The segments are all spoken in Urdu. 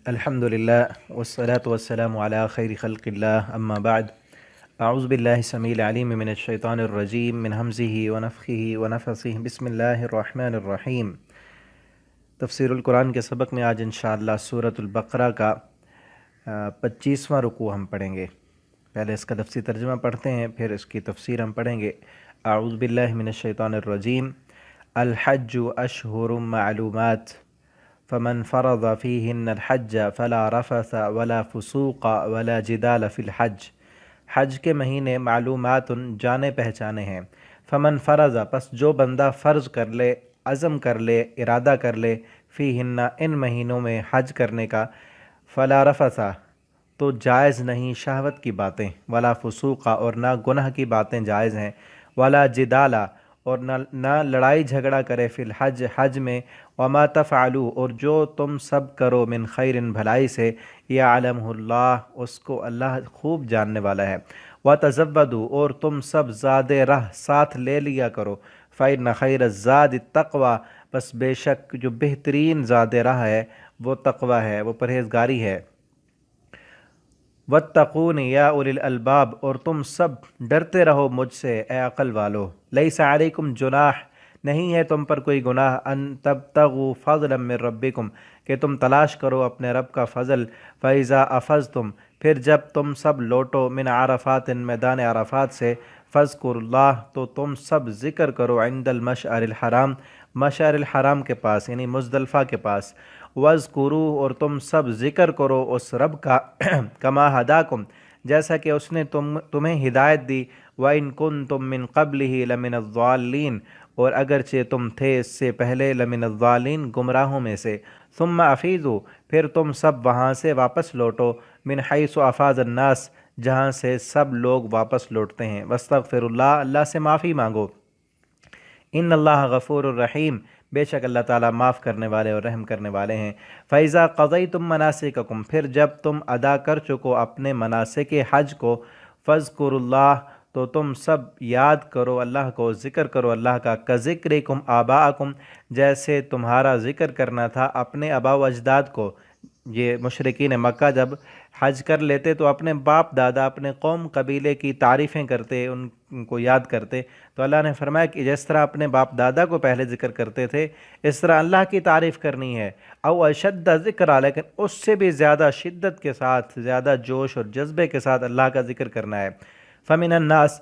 الحمدللہ والصلاة والسلام علی خیر خلق اللہ اما بعد اعوذ باللہ السمیع العلیم من الشیطان الرجیم من ہمزہ ونفخہ ونفثہ بسم اللہ الرحمن الرحیم۔ تفسیر القرآن کے سبق میں آج انشاءاللہ سورۃ البقرہ کا 25واں رکوع ہم پڑھیں گے۔ پہلے اس کا لفظی ترجمہ پڑھتے ہیں، پھر اس کی تفسیر ہم پڑھیں گے۔ اعوذ باللہ من الشیطان الرجیم۔ الحج اشہر معلومات فمن فرض فیہن الحج فلا رفث ولا فسوق ولا جدال فی الحج۔ حج کے مہینے معلومات جانے پہچانے ہیں۔ فمن فرض پس جو بندہ فرض کر لے، عزم کر لے، ارادہ کر لے، فیہن ان مہینوں میں حج کرنے کا، فلا رفث تو جائز نہیں شہوت کی باتیں، ولا فسوق اور نہ گناہ کی باتیں جائز ہیں، ولا جدال اور نہ لڑائی جھگڑا کرے فی الحج حج میں، وما تفعلوا اور جو تم سب کرو من خیر بھلائی سے، یعلمہ اللہ اس کو اللہ خوب جاننے والا ہے، وتزودوا اور تم سب زاد راہ ساتھ لے لیا کرو، فإن خیر الزاد التقوی پس بے شک جو بہترین زاد راہ ہے وہ تقوی ہے، وہ پرہیزگاری ہے۔ واتقون یا اولی الالباب اور تم سب ڈرتے رہو مجھ سے اے عقل والو۔ لیس علیکم جناح نہیں ہے تم پر کوئی گناہ، ان تبتغوا فضلا من ربکم کہ تم تلاش کرو اپنے رب کا فضل، فاذا افضتم پھر جب تم سب لوٹو من عرفات میدان عرفات سے، فاذکروا اللہ تو تم سب ذکر کرو عند المشعر الحرام مشعر الحرام کے پاس یعنی مزدلفہ کے پاس، وَاذْكُرُوا اور تم سب ذکر کرو اس رب کا کما ہداکم جیسا کہ اس نے تمہیں ہدایت دی، وَإِن كُنتُم مِّن قَبْلِهِ لَمِنَ الضَّالِّينَ اور اگرچہ تم تھے اس سے پہلے لمن الضالین گمراہوں میں سے، ثم افیضوا پھر تم سب وہاں سے واپس لوٹو، من حیث افاض الناس جہاں سے سب لوگ واپس لوٹتے ہیں، واستغفروا اللہ اللہ سے معافی مانگو، ان اللہ غفور الرحیم بے شک اللہ تعالیٰ معاف کرنے والے اور رحم کرنے والے ہیں۔ فَإِذَا قَضَيْتُم مَنَاسِكَكُمْ پھر جب تم ادا کر چکو اپنے مناسک حج کو، فَاذْكُرُوا اللَّهَ تو تم سب یاد کرو اللہ کو، ذکر کرو اللہ کا، كَذِكْرِكُمْ آباءَكُمْ جیسے تمہارا ذکر کرنا تھا اپنے آباء و اجداد کو۔ یہ مشرکین مکہ جب حج کر لیتے تو اپنے باپ دادا، اپنے قوم قبیلے کی تعریفیں کرتے، ان کو یاد کرتے، تو اللہ نے فرمایا کہ جس طرح اپنے باپ دادا کو پہلے ذکر کرتے تھے اس طرح اللہ کی تعریف کرنی ہے، او اشد ذکر لیکن اس سے بھی زیادہ شدت کے ساتھ، زیادہ جوش اور جذبے کے ساتھ اللہ کا ذکر کرنا ہے۔ فمن الناس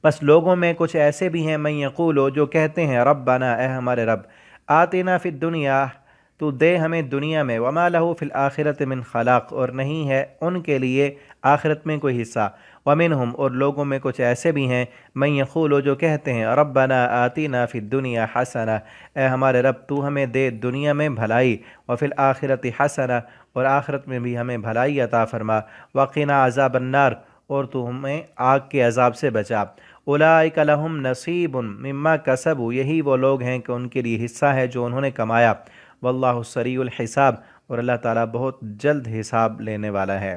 بس لوگوں میں کچھ ایسے بھی ہیں من یقولو جو کہتے ہیں ربنا اے ہمارے رب، آتنا فی الدنیا تو دے ہمیں دنیا میں، وما لہ فی الآخرۃ من خلاق اور نہیں ہے ان کے لیے آخرت میں کوئی حصہ، ومنہم اور لوگوں میں کچھ ایسے بھی ہیں من یقولو جو کہتے ہیں ربنا آتنا فی الدنیا حسنہ اے ہمارے رب تو ہمیں دے دنیا میں بھلائی، وفی الآخرۃ حسنہ اور آخرت میں بھی ہمیں بھلائی عطا فرما، وقنا عذاب النار اور تو ہمیں آگ کے عذاب سے بچا، اولئک لہم نصیب مما کسبوا یہی وہ لوگ ہیں کہ ان کے لیے حصہ ہے جو انہوں نے کمایا، واللہ سریع الحساب اور اللہ تعالیٰ بہت جلد حساب لینے والا ہے۔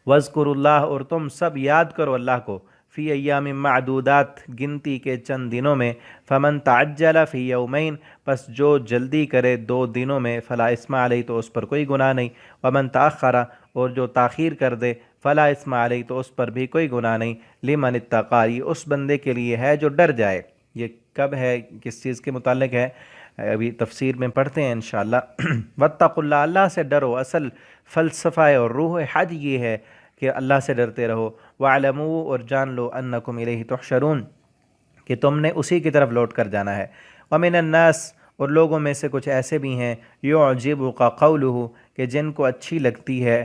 وَاذْكُرُوا اللہ اور تم سب یاد کرو اللہ کو، فی ایام معدودات گنتی کے چند دنوں میں، فمن تعجل فی یومین پس جو جلدی کرے 2 دنوں میں، فلا اثم علیہ تو اس پر کوئی گناہ نہیں، ومن تأخر اور جو تاخیر کر دے، فلا اثم علیہ تو اس پر بھی کوئی گناہ نہیں، لمن اتقی یہ اس بندے کے لیے ہے جو ڈر جائے۔ یہ کب ہے، کس چیز کے متعلق ہے، ابھی تفسیر میں پڑھتے ہیں انشاءاللہ۔ واتقوا اللہ اللہ سے ڈرو، اصل فلسفہ اور روح حج یہ ہے کہ اللہ سے ڈرتے رہو، وَاعْلَمُوا اور جان لو انکم الیہ تحشرون کہ تم نے اسی کی طرف لوٹ کر جانا ہے۔ وَمِنَ النَّاسِ اور لوگوں میں سے کچھ ایسے بھی ہیں یعجبک قولہ کہ جن کو اچھی لگتی ہے،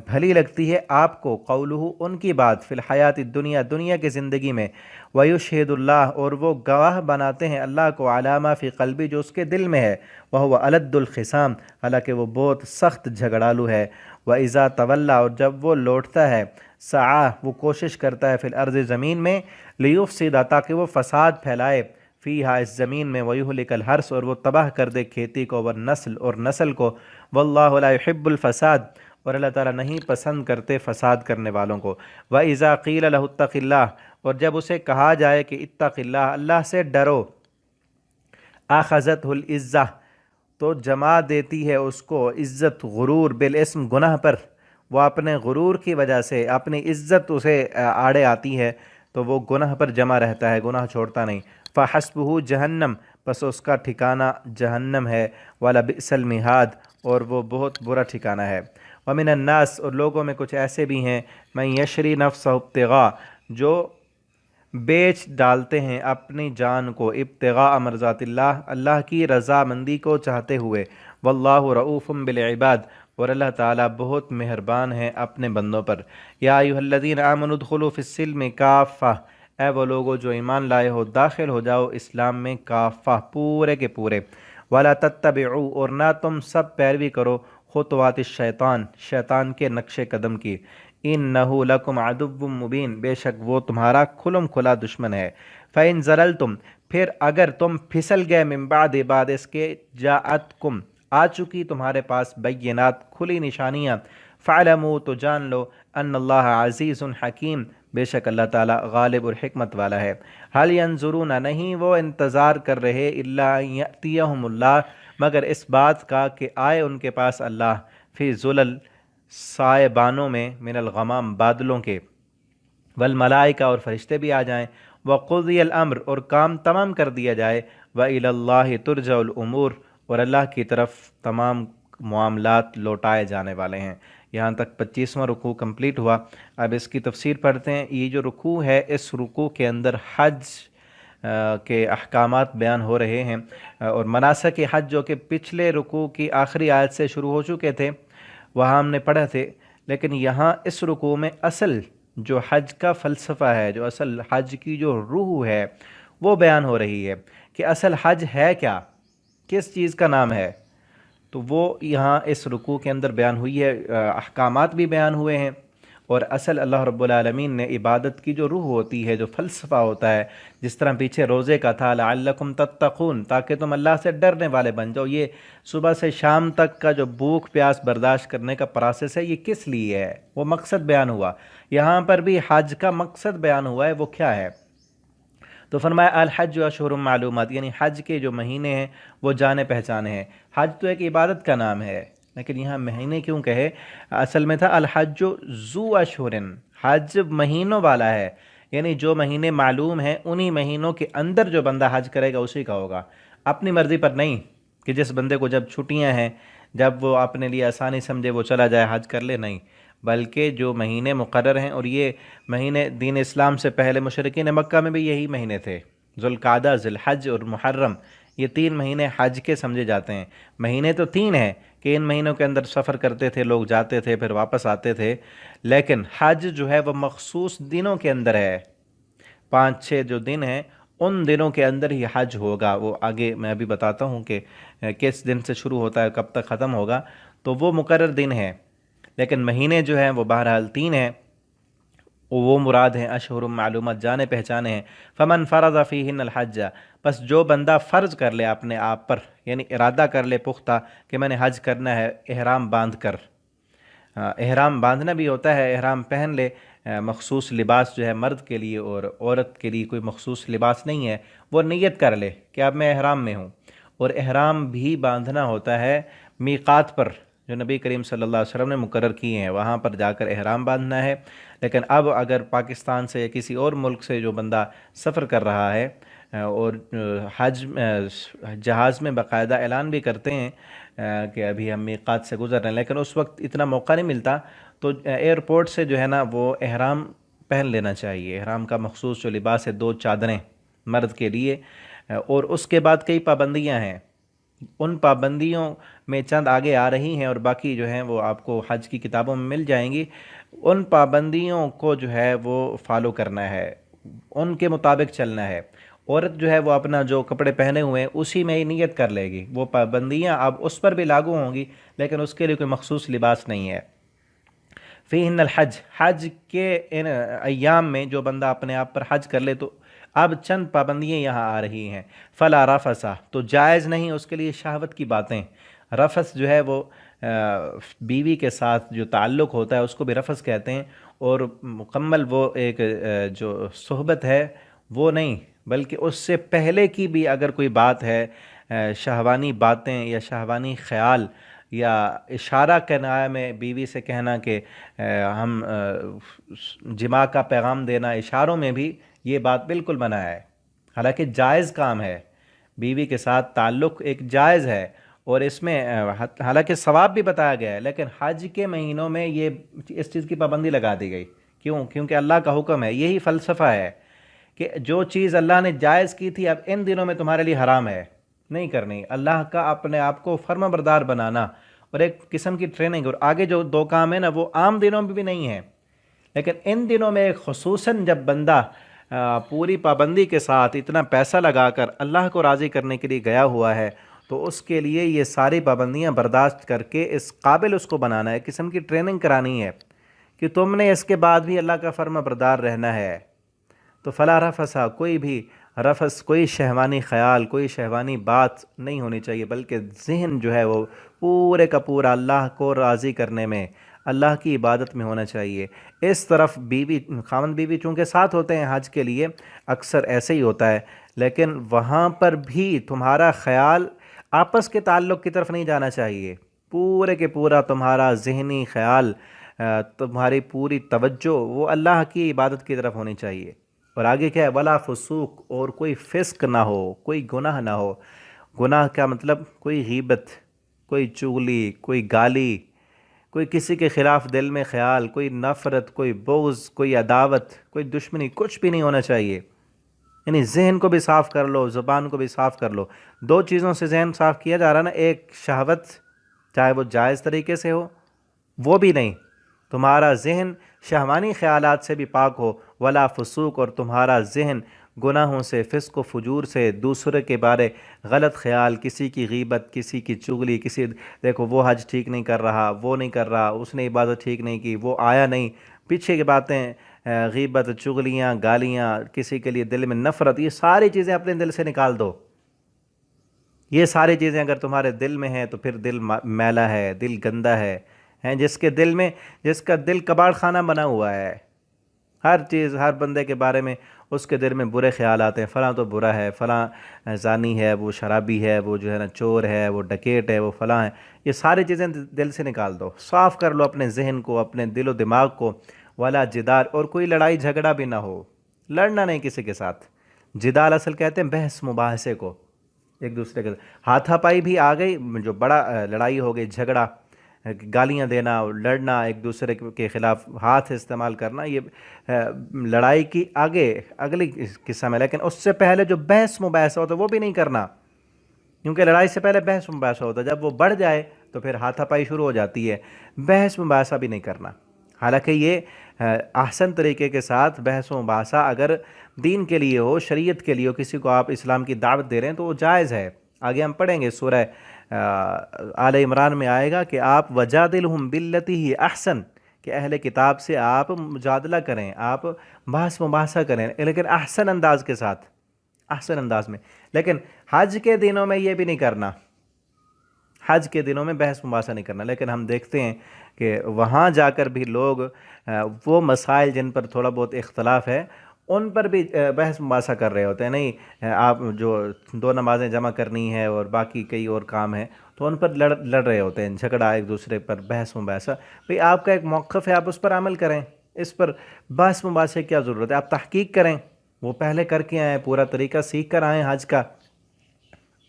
بھلی لگتی ہے آپ کو، قولہ ان کی بات، فی الحیات الدنیا دنیا کی زندگی میں، ویشہد اللہ اور وہ گواہ بناتے ہیں اللہ کو، علی ما فی قلبی جو اس کے دل میں ہے، وہو الد الخصام حالانکہ وہ بہت سخت جھگڑالو ہے، وَإِذَا تَوَلَّى اور جب وہ لوٹتا ہے، سعی وہ کوشش کرتا ہے، فی الارض زمین میں، لیفسد تاکہ وہ فساد پھیلائے، فیہا اس زمین میں، ویہلک الحرث اور وہ تباہ کر دے کھیتی کو، والنسل اور نسل کو، واللہ لا یحب الفساد اور اللہ تعالیٰ نہیں پسند کرتے فساد کرنے والوں کو، وَإِذَا قِیلَ لَهُ اتَّقِ اللَّهَ اور جب اسے کہا جائے کہ اتق اللہ اللہ سے ڈرو، آخذتہ العزہ تو جما دیتی ہے اس کو عزت غرور بالاسم گناہ پر، وہ اپنے غرور کی وجہ سے اپنی عزت اسے آڑے آتی ہے تو وہ گناہ پر جمع رہتا ہے، گناہ چھوڑتا نہیں۔ فحسبہ جہنم، بس اس کا ٹھکانہ جہنم ہے، وَلَبِئْسَ الْمِہَادُ، اور وہ بہت برا ٹھکانہ ہے۔ وَمِنَ النَّاسِ، اور لوگوں میں کچھ ایسے بھی ہیں، مَن یشری نفسہ ابتغاء، جو بیچ ڈالتے ہیں اپنی جان کو ابتغاء مرضات اللہ، اللہ کی رضامندی کو چاہتے ہوئے، واللہ رؤوف بالعباد، اور اللہ تعالیٰ بہت مہربان ہے اپنے بندوں پر۔ یا ایھا الذین آمنوا ادخلوا فی السلم کافہ، اے وہ لوگو جو ایمان لائے ہو داخل ہو جاؤ اسلام میں کافہ، پورے کے پورے۔ ولا تتبعوا، اور نہ تم سب پیروی کرو خطوات الشیطان، شیطان کے نقش قدم کی، انہ لکم عدو مبین، بے شک وہ تمہارا کھلم کھلا دشمن ہے۔ فإن زللتم، پھر اگر تم پھسل گئے، من بعد اس کے، جاءتکم، آ چکی تمہارے پاس، بینات، کھلی نشانیاں، فاعلموا، تو جان لو، ان اللہ عزیز حکیم، بے شک اللہ تعالیٰ غالب اور حکمت والا ہے۔ حل ینظرون، نہیں وہ انتظار کر رہے، الا ان یأتیہم اللہ، مگر اس بات کا کہ آئے ان کے پاس اللہ، فی ظلل، سائے بانوں میں، من الغمام، بادلوں کے، والملائکہ، اور فرشتے بھی آ جائیں، وقضی الامر، اور کام تمام کر دیا جائے، وإلی اللہ ترجع الامور، اور اللہ کی طرف تمام معاملات لوٹائے جانے والے ہیں۔ یہاں تک 25واں رکوع کمپلیٹ ہوا۔ اب اس کی تفسیر پڑھتے ہیں۔ یہ جو رکوع ہے، اس رکوع کے اندر حج کے احکامات بیان ہو رہے ہیں، اور مناسک حج جو کہ پچھلے رکوع کی آخری آیت سے شروع ہو چکے تھے، وہاں ہم نے پڑھا تھے، لیکن یہاں اس رکوع میں اصل جو حج کا فلسفہ ہے، جو اصل حج کی جو روح ہے، وہ بیان ہو رہی ہے کہ اصل حج ہے کیا، کس چیز کا نام ہے۔ تو وہ یہاں اس رکوع کے اندر بیان ہوئی ہے، احکامات بھی بیان ہوئے ہیں، اور اصل اللہ رب العالمین نے عبادت کی جو روح ہوتی ہے، جو فلسفہ ہوتا ہے، جس طرح پیچھے روزے کا تھا، لعلکم تتقون، تاکہ تم اللہ سے ڈرنے والے بن جاؤ۔ یہ صبح سے شام تک کا جو بھوک پیاس برداشت کرنے کا پروسیس ہے، یہ کس لیے ہے، وہ مقصد بیان ہوا۔ یہاں پر بھی حج کا مقصد بیان ہوا ہے، وہ کیا ہے؟ تو فرمایا الحج اشہر معلومات، یعنی حج کے جو مہینے ہیں وہ جانے پہچانے ہیں۔ حج تو ایک عبادت کا نام ہے، لیکن یہاں مہینے کیوں کہے؟ اصل میں تھا الحج ذو اشہر، حج مہینوں والا ہے، یعنی جو مہینے معلوم ہیں انہی مہینوں کے اندر جو بندہ حج کرے گا اسی کا ہوگا، اپنی مرضی پر نہیں، کہ جس بندے کو جب چھٹیاں ہیں، جب وہ اپنے لیے آسانی سمجھے وہ چلا جائے حج کر لے، نہیں، بلکہ جو مہینے مقرر ہیں، اور یہ مہینے دین اسلام سے پہلے مشرکین مکہ میں بھی یہی مہینے تھے، ذوالقعدہ، ذی الحج اور محرم، یہ 3 مہینے حج کے سمجھے جاتے ہیں۔ مہینے تو 3 ہیں کہ ان مہینوں کے اندر سفر کرتے تھے لوگ، جاتے تھے پھر واپس آتے تھے، لیکن حج جو ہے وہ مخصوص دنوں کے اندر ہے، 5-6 جو دن ہیں ان دنوں کے اندر ہی حج ہوگا۔ وہ آگے میں ابھی بتاتا ہوں کہ کس دن سے شروع ہوتا ہے کب تک ختم ہوگا، تو وہ مقرر دن ہیں، لیکن مہینے جو ہیں وہ بہرحال 3 ہیں، وہ مراد ہیں اشہر معلومات، جانے پہچانے ہیں۔ فمن فرض فیہن الحج، بس جو بندہ فرض کر لے اپنے آپ پر، یعنی ارادہ کر لے پختہ کہ میں نے حج کرنا ہے، احرام باندھ کر، احرام باندھنا بھی ہوتا ہے، احرام پہن لے، مخصوص لباس جو ہے مرد کے لیے اور عورت کے لیے کوئی مخصوص لباس نہیں ہے، وہ نیت کر لے کہ اب میں احرام میں ہوں، اور احرام بھی باندھنا ہوتا ہے میقات پر، جو نبی کریم صلی اللہ علیہ وسلم نے مقرر کیے ہیں، وہاں پر جا کر احرام باندھنا ہے۔ لیکن اب اگر پاکستان سے یا کسی اور ملک سے جو بندہ سفر کر رہا ہے، اور حج جہاز میں باقاعدہ اعلان بھی کرتے ہیں کہ ابھی ہم میقات سے گزر رہے ہیں، لیکن اس وقت اتنا موقع نہیں ملتا، تو ایئرپورٹ سے جو ہے نا وہ احرام پہن لینا چاہیے، احرام کا مخصوص جو لباس ہے، 2 چادریں مرد کے لیے، اور اس کے بعد کئی پابندیاں ہیں، ان پابندیوں میں چند آگے آ رہی ہیں، اور باقی جو ہیں وہ آپ کو حج کی کتابوں میں مل جائیں گی۔ ان پابندیوں کو جو ہے وہ فالو کرنا ہے، ان کے مطابق چلنا ہے۔ عورت جو ہے وہ اپنا جو کپڑے پہنے ہوئے ہیں اسی میں ہی نیت کر لے گی، وہ پابندیاں اب اس پر بھی لاگو ہوں گی، لیکن اس کے لیے کوئی مخصوص لباس نہیں ہے۔ فیہن الحج، حج کے ان ایام میں جو بندہ اپنے آپ پر حج کر لے، تو اب چند پابندیاں یہاں آ رہی ہیں۔ فلا رفث، تو جائز نہیں اس کے لیے شہوت کی باتیں۔ رفث جو ہے وہ بیوی کے ساتھ جو تعلق ہوتا ہے اس کو بھی رفث کہتے ہیں، اور مکمل وہ ایک جو صحبت ہے وہ نہیں، بلکہ اس سے پہلے کی بھی اگر کوئی بات ہے، شہوانی باتیں یا شہوانی خیال یا اشارہ کنایہ میں بیوی سے کہنا کہ ہم جماع کا پیغام دینا اشاروں میں بھی یہ بات بالکل منع ہے، حالانکہ جائز کام ہے، بیوی کے ساتھ تعلق ایک جائز ہے، اور اس میں حالانکہ ثواب بھی بتایا گیا ہے، لیکن حج کے مہینوں میں یہ اس چیز کی پابندی لگا دی گئی۔ کیوں؟ کیونکہ اللہ کا حکم ہے، یہی فلسفہ ہے کہ جو چیز اللہ نے جائز کی تھی اب ان دنوں میں تمہارے لیے حرام ہے، نہیں کرنی۔ اللہ کا اپنے آپ کو فرما بردار بنانا اور ایک قسم کی ٹریننگ، اور آگے جو دو کام ہیں نا وہ عام دنوں میں بھی نہیں ہیں، لیکن ان دنوں میں خصوصاً جب بندہ پوری پابندی کے ساتھ اتنا پیسہ لگا کر اللہ کو راضی کرنے کے لیے گیا ہوا ہے، تو اس کے لیے یہ ساری پابندیاں برداشت کر کے اس قابل اس کو بنانا ہے، ایک قسم کی ٹریننگ کرانی ہے کہ تم نے اس کے بعد بھی اللہ کا فرما بردار رہنا ہے۔ تو فلا رفثا، کوئی بھی رفث، کوئی شہوانی خیال، کوئی شہوانی بات نہیں ہونی چاہیے، بلکہ ذہن جو ہے وہ پورے کا پورا اللہ کو راضی کرنے میں، اللہ کی عبادت میں ہونا چاہیے۔ اس طرف بیوی، خاوند بیوی چونکہ ساتھ ہوتے ہیں حج کے لیے، اکثر ایسے ہی ہوتا ہے، لیکن وہاں پر بھی تمہارا خیال آپس کے تعلق کی طرف نہیں جانا چاہیے، پورے کے پورا تمہارا ذہنی خیال، تمہاری پوری توجہ وہ اللہ کی عبادت کی طرف ہونی چاہیے۔ اور آگے کیا ہے؟ ولا فسوق، اور کوئی فسق نہ ہو، کوئی گناہ نہ ہو۔ گناہ کا مطلب کوئی غیبت، کوئی چغلی، کوئی گالی، کوئی کسی کے خلاف دل میں خیال، کوئی نفرت، کوئی بغض، کوئی عداوت، کوئی دشمنی، کچھ بھی نہیں ہونا چاہیے۔ یعنی ذہن کو بھی صاف کر لو، زبان کو بھی صاف کر لو۔ دو چیزوں سے ذہن صاف کیا جا رہا نا، ایک شہوت، چاہے وہ جائز طریقے سے ہو، وہ بھی نہیں، تمہارا ذہن شہوانی خیالات سے بھی پاک ہو، ولا فسوق، اور تمہارا ذہن گناہوں سے، فسق و فجور سے، دوسرے کے بارے غلط خیال، کسی کی غیبت، کسی کی چغلی، کسی دیکھو وہ حج ٹھیک نہیں کر رہا، وہ نہیں کر رہا، اس نے عبادت ٹھیک نہیں کی، وہ آیا نہیں، پیچھے کی باتیں، غیبت، چغلیاں، گالیاں، کسی کے لیے دل میں نفرت، یہ ساری چیزیں اپنے دل سے نکال دو۔ یہ ساری چیزیں اگر تمہارے دل میں ہیں تو پھر دل میلا ہے، دل گندا ہے، جس کے دل میں، جس کا دل کباڑ خانہ بنا ہوا ہے، ہر چیز، ہر بندے کے بارے میں اس کے دل میں برے خیالات ہیں، فلاں تو برا ہے، فلاں زانی ہے، وہ شرابی ہے، وہ جو ہے نا چور ہے، وہ ڈکیٹ ہے، وہ فلاں ہے۔ یہ ساری چیزیں دل سے نکال دو، صاف کر لو اپنے ذہن کو، اپنے دل و دماغ کو۔ ولا جدال، اور کوئی لڑائی جھگڑا بھی نہ ہو، لڑنا نہیں کسی کے ساتھ۔ جدال اصل کہتے ہیں بحث مباحثے کو، ایک دوسرے کے ہاتھا پائی بھی آ گئی، جو بڑا لڑائی ہو گئی، جھگڑا، گالیاں دینا، لڑنا، ایک دوسرے کے خلاف ہاتھ استعمال کرنا، یہ لڑائی کی اگلی قسم ہے۔ لیکن اس سے پہلے جو بحث مباحثہ ہوتا ہے وہ بھی نہیں کرنا، کیونکہ لڑائی سے پہلے بحث مباحثہ ہوتا ہے، جب وہ بڑھ جائے تو پھر ہاتھا پائی شروع ہو جاتی ہے، بحث مباحثہ بھی نہیں کرنا۔ حالانکہ یہ احسن طریقے کے ساتھ بحث و مباحثہ اگر دین کے لیے ہو، شریعت کے لیے ہو، کسی کو آپ اسلام کی دعوت دے رہے ہیں تو وہ جائز ہے۔ آگے ہم پڑھیں گے سورہ آل عمران میں آئے گا کہ آپ وجادلہم باللتی ہی احسن، کہ اہل کتاب سے آپ مجادلہ کریں، آپ بحث مباحثہ کریں، لیکن احسن انداز کے ساتھ، احسن انداز میں۔ لیکن حج کے دنوں میں یہ بھی نہیں کرنا، حج کے دنوں میں بحث مباحثہ نہیں کرنا۔ لیکن ہم دیکھتے ہیں کہ وہاں جا کر بھی لوگ وہ مسائل جن پر تھوڑا بہت اختلاف ہے ان پر بھی بحث مباحثہ کر رہے ہوتے ہیں۔ نہیں آپ جو دو نمازیں جمع کرنی ہے اور باقی کئی اور کام ہیں تو ان پر لڑ رہے ہوتے ہیں، جھگڑا ایک دوسرے پر، بحث مباحثہ۔ بھئی آپ کا ایک موقف ہے، آپ اس پر عمل کریں، اس پر بحث مباحثے کیا ضرورت ہے؟ آپ تحقیق کریں، وہ پہلے کر کے آئیں، پورا طریقہ سیکھ کر آئیں حج کا۔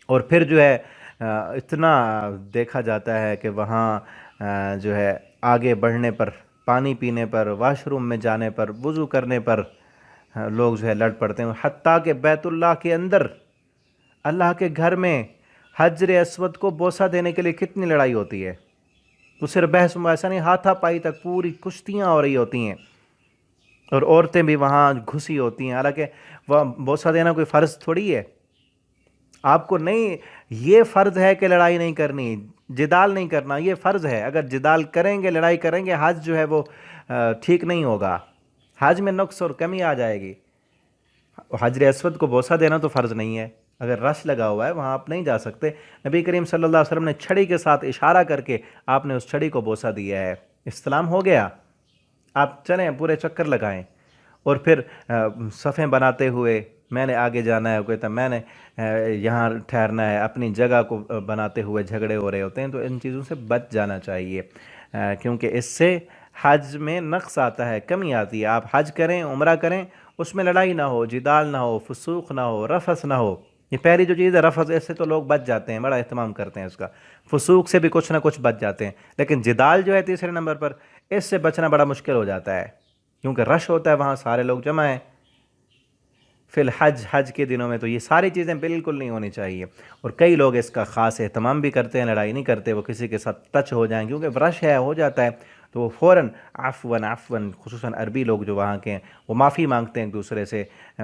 اور پھر جو ہے اتنا دیکھا جاتا ہے کہ وہاں جو ہے آگے بڑھنے پر، پانی پینے پر، واش روم میں جانے پر، وضو کرنے پر لوگ جو ہے لڑ پڑتے ہیں، حتیٰ کہ بیت اللہ کے اندر، اللہ کے گھر میں حجر اسود کو بوسہ دینے کے لیے کتنی لڑائی ہوتی ہے۔ تو صرف بحث مباحثہ نہیں، ہاتھا پائی تک پوری کشتیاں ہو رہی ہوتی ہیں، اور عورتیں بھی وہاں گھسی ہوتی ہیں۔ حالانکہ وہ بوسہ دینا کوئی فرض تھوڑی ہے، آپ کو نہیں، یہ فرض ہے کہ لڑائی نہیں کرنی، جدال نہیں کرنا، یہ فرض ہے۔ اگر جدال کریں گے، لڑائی کریں گے، حج جو ہے وہ ٹھیک نہیں ہوگا، حج میں نقص اور کمی آ جائے گی۔ حجر اسود کو بوسہ دینا تو فرض نہیں ہے، اگر رش لگا ہوا ہے وہاں آپ نہیں جا سکتے۔ نبی کریم صلی اللہ علیہ وسلم نے چھڑی کے ساتھ اشارہ کر کے آپ نے اس چھڑی کو بوسہ دیا ہے، استلام ہو گیا، آپ چلیں پورے چکر لگائیں، اور پھر صفیں بناتے ہوئے میں نے آگے جانا ہے، وہ کہتا ہے میں نے یہاں ٹھہرنا ہے، اپنی جگہ کو بناتے ہوئے جھگڑے ہو رہے ہوتے ہیں، تو ان چیزوں سے بچ جانا چاہیے، کیونکہ اس سے حج میں نقص آتا ہے، کمی آتی ہے۔ آپ حج کریں، عمرہ کریں، اس میں لڑائی نہ ہو، جدال نہ ہو، فسوق نہ ہو، رفث نہ ہو۔ یہ پہلی جو چیز ہے رفث، اس سے تو لوگ بچ جاتے ہیں، بڑا اہتمام کرتے ہیں اس کا، فسوق سے بھی کچھ نہ کچھ بچ جاتے ہیں، لیکن جدال جو ہے تیسرے نمبر پر، اس سے بچنا بڑا مشکل ہو جاتا ہے، کیونکہ رش ہوتا ہے، وہاں سارے لوگ جمع ہیں۔ فی الحج، حج کے دنوں میں تو یہ ساری چیزیں بالکل نہیں ہونی چاہیے، اور کئی لوگ اس کا خاص اہتمام بھی کرتے ہیں، لڑائی نہیں کرتے، وہ کسی کے ساتھ ٹچ ہو جائیں کیونکہ رش ہے، ہو جاتا ہے تو وہ فوراً عفواً عفواً، خصوصاً عربی لوگ جو وہاں کے ہیں وہ معافی مانگتے ہیں ایک دوسرے سے،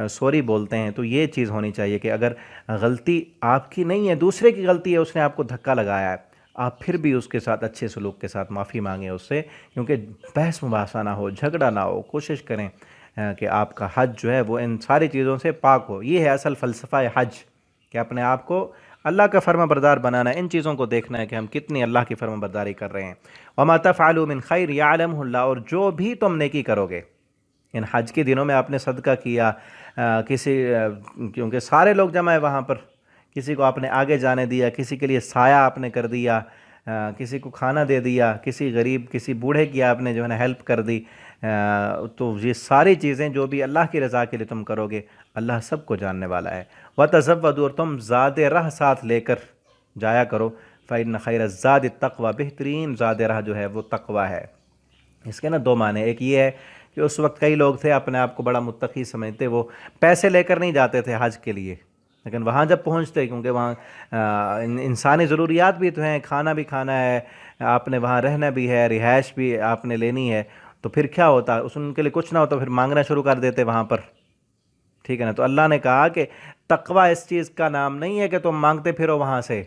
سوری بولتے ہیں۔ تو یہ چیز ہونی چاہیے کہ اگر غلطی آپ کی نہیں ہے، دوسرے کی غلطی ہے، اس نے آپ کو دھکا لگایا ہے، آپ پھر بھی اس کے ساتھ اچھے سلوک کے ساتھ معافی مانگیں اس سے، کیونکہ بحث مباحثہ نہ ہو، جھگڑا نہ ہو، کوشش کریں کہ آپ کا حج جو ہے وہ ان ساری چیزوں سے پاک ہو۔ یہ ہے اصل فلسفہ حج، کہ اپنے آپ کو اللہ کا فرما بردار بنانا ہے، ان چیزوں کو دیکھنا ہے کہ ہم کتنی اللہ کی فرما برداری کر رہے ہیں۔ وما تفعلوا من خیر یعلمہ اللہ، اور جو بھی تم نیکی کرو گے ان حج کے دنوں میں، آپ نے صدقہ کیا، کیونکہ سارے لوگ جمع ہے وہاں پر، کسی کو آپ نے آگے جانے دیا، کسی کے لیے سایہ آپ نے کر دیا، کسی کو کھانا دے دیا، کسی غریب، کسی بوڑھے کی آپ نے جو ہے نا ہیلپ کر دی، تو یہ ساری چیزیں جو بھی اللہ کی رضا کے لیے تم کرو گے، اللہ سب کو جاننے والا ہے۔ وَتَزَوَّدُوا، اور تم زاد راہ ساتھ لے کر جایا کرو، فَإِنَّ خَيْرَ الزَّادِ التَّقْوَى، بہترین زاد راہ جو ہے وہ تقوی ہے۔ اس کے نا دو معنی، ایک یہ ہے کہ اس وقت کئی لوگ تھے اپنے آپ کو بڑا متقی سمجھتے، وہ پیسے لے کر نہیں جاتے تھے حج کے لیے، لیکن وہاں جب پہنچتے، کیونکہ وہاں انسانی ضروریات بھی تو ہیں، کھانا بھی کھانا ہے، آپ نے وہاں رہنا بھی ہے، رہائش بھی آپ نے لینی ہے، تو پھر کیا ہوتا، ان کے لیے کچھ نہ ہوتا، پھر مانگنا شروع کر دیتے وہاں پر، ٹھیک ہے نا۔ تو اللہ نے کہا کہ تقوی اس چیز کا نام نہیں ہے کہ تم مانگتے پھرو وہاں سے،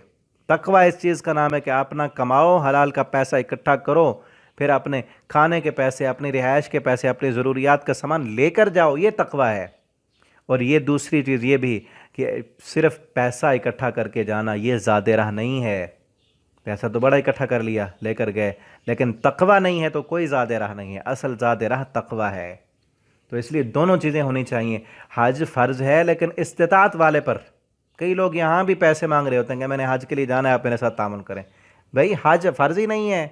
تقوی اس چیز کا نام ہے کہ اپنا کماؤ، حلال کا پیسہ اکٹھا کرو، پھر اپنے کھانے کے پیسے، اپنی رہائش کے پیسے، اپنی ضروریات کا سامان لے کر جاؤ، یہ تقوی ہے۔ اور یہ دوسری چیز یہ بھی کہ صرف پیسہ اکٹھا کر کے جانا یہ زاد راہ نہیں ہے، پیسہ تو بڑا اکٹھا کر لیا، لے کر گئے، لیکن تقوی نہیں ہے تو کوئی زاد راہ نہیں ہے، اصل زاد راہ تقوی ہے۔ تو اس لیے دونوں چیزیں ہونی چاہیے، حج فرض ہے لیکن استطاعت والے پر۔ کئی لوگ یہاں بھی پیسے مانگ رہے ہوتے ہیں کہ میں نے حج کے لیے جانا ہے، آپ میرے ساتھ تعاون کریں۔ بھائی حج فرض ہی نہیں ہے،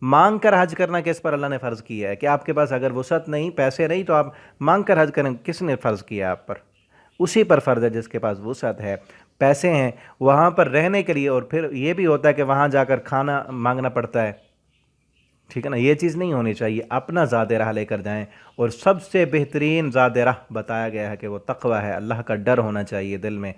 مانگ کر حج کرنا کس پر اللہ نے فرض کیا ہے؟ کہ آپ کے پاس اگر وسعت نہیں، پیسے نہیں، تو آپ مانگ کر حج کریں، کس نے فرض کیا آپ پر؟ اسی پر فرض ہے جس کے پاس وسعت ہے، پیسے ہیں وہاں پر رہنے کے لیے، اور پھر یہ بھی ہوتا ہے کہ وہاں جا کر کھانا مانگنا پڑتا ہے، ٹھیک ہے نا۔ یہ چیز نہیں ہونی چاہیے، اپنا زاد راہ لے کر جائیں، اور سب سے بہترین زاد راہ بتایا گیا ہے کہ وہ تقوی ہے، اللہ کا ڈر ہونا چاہیے دل میں،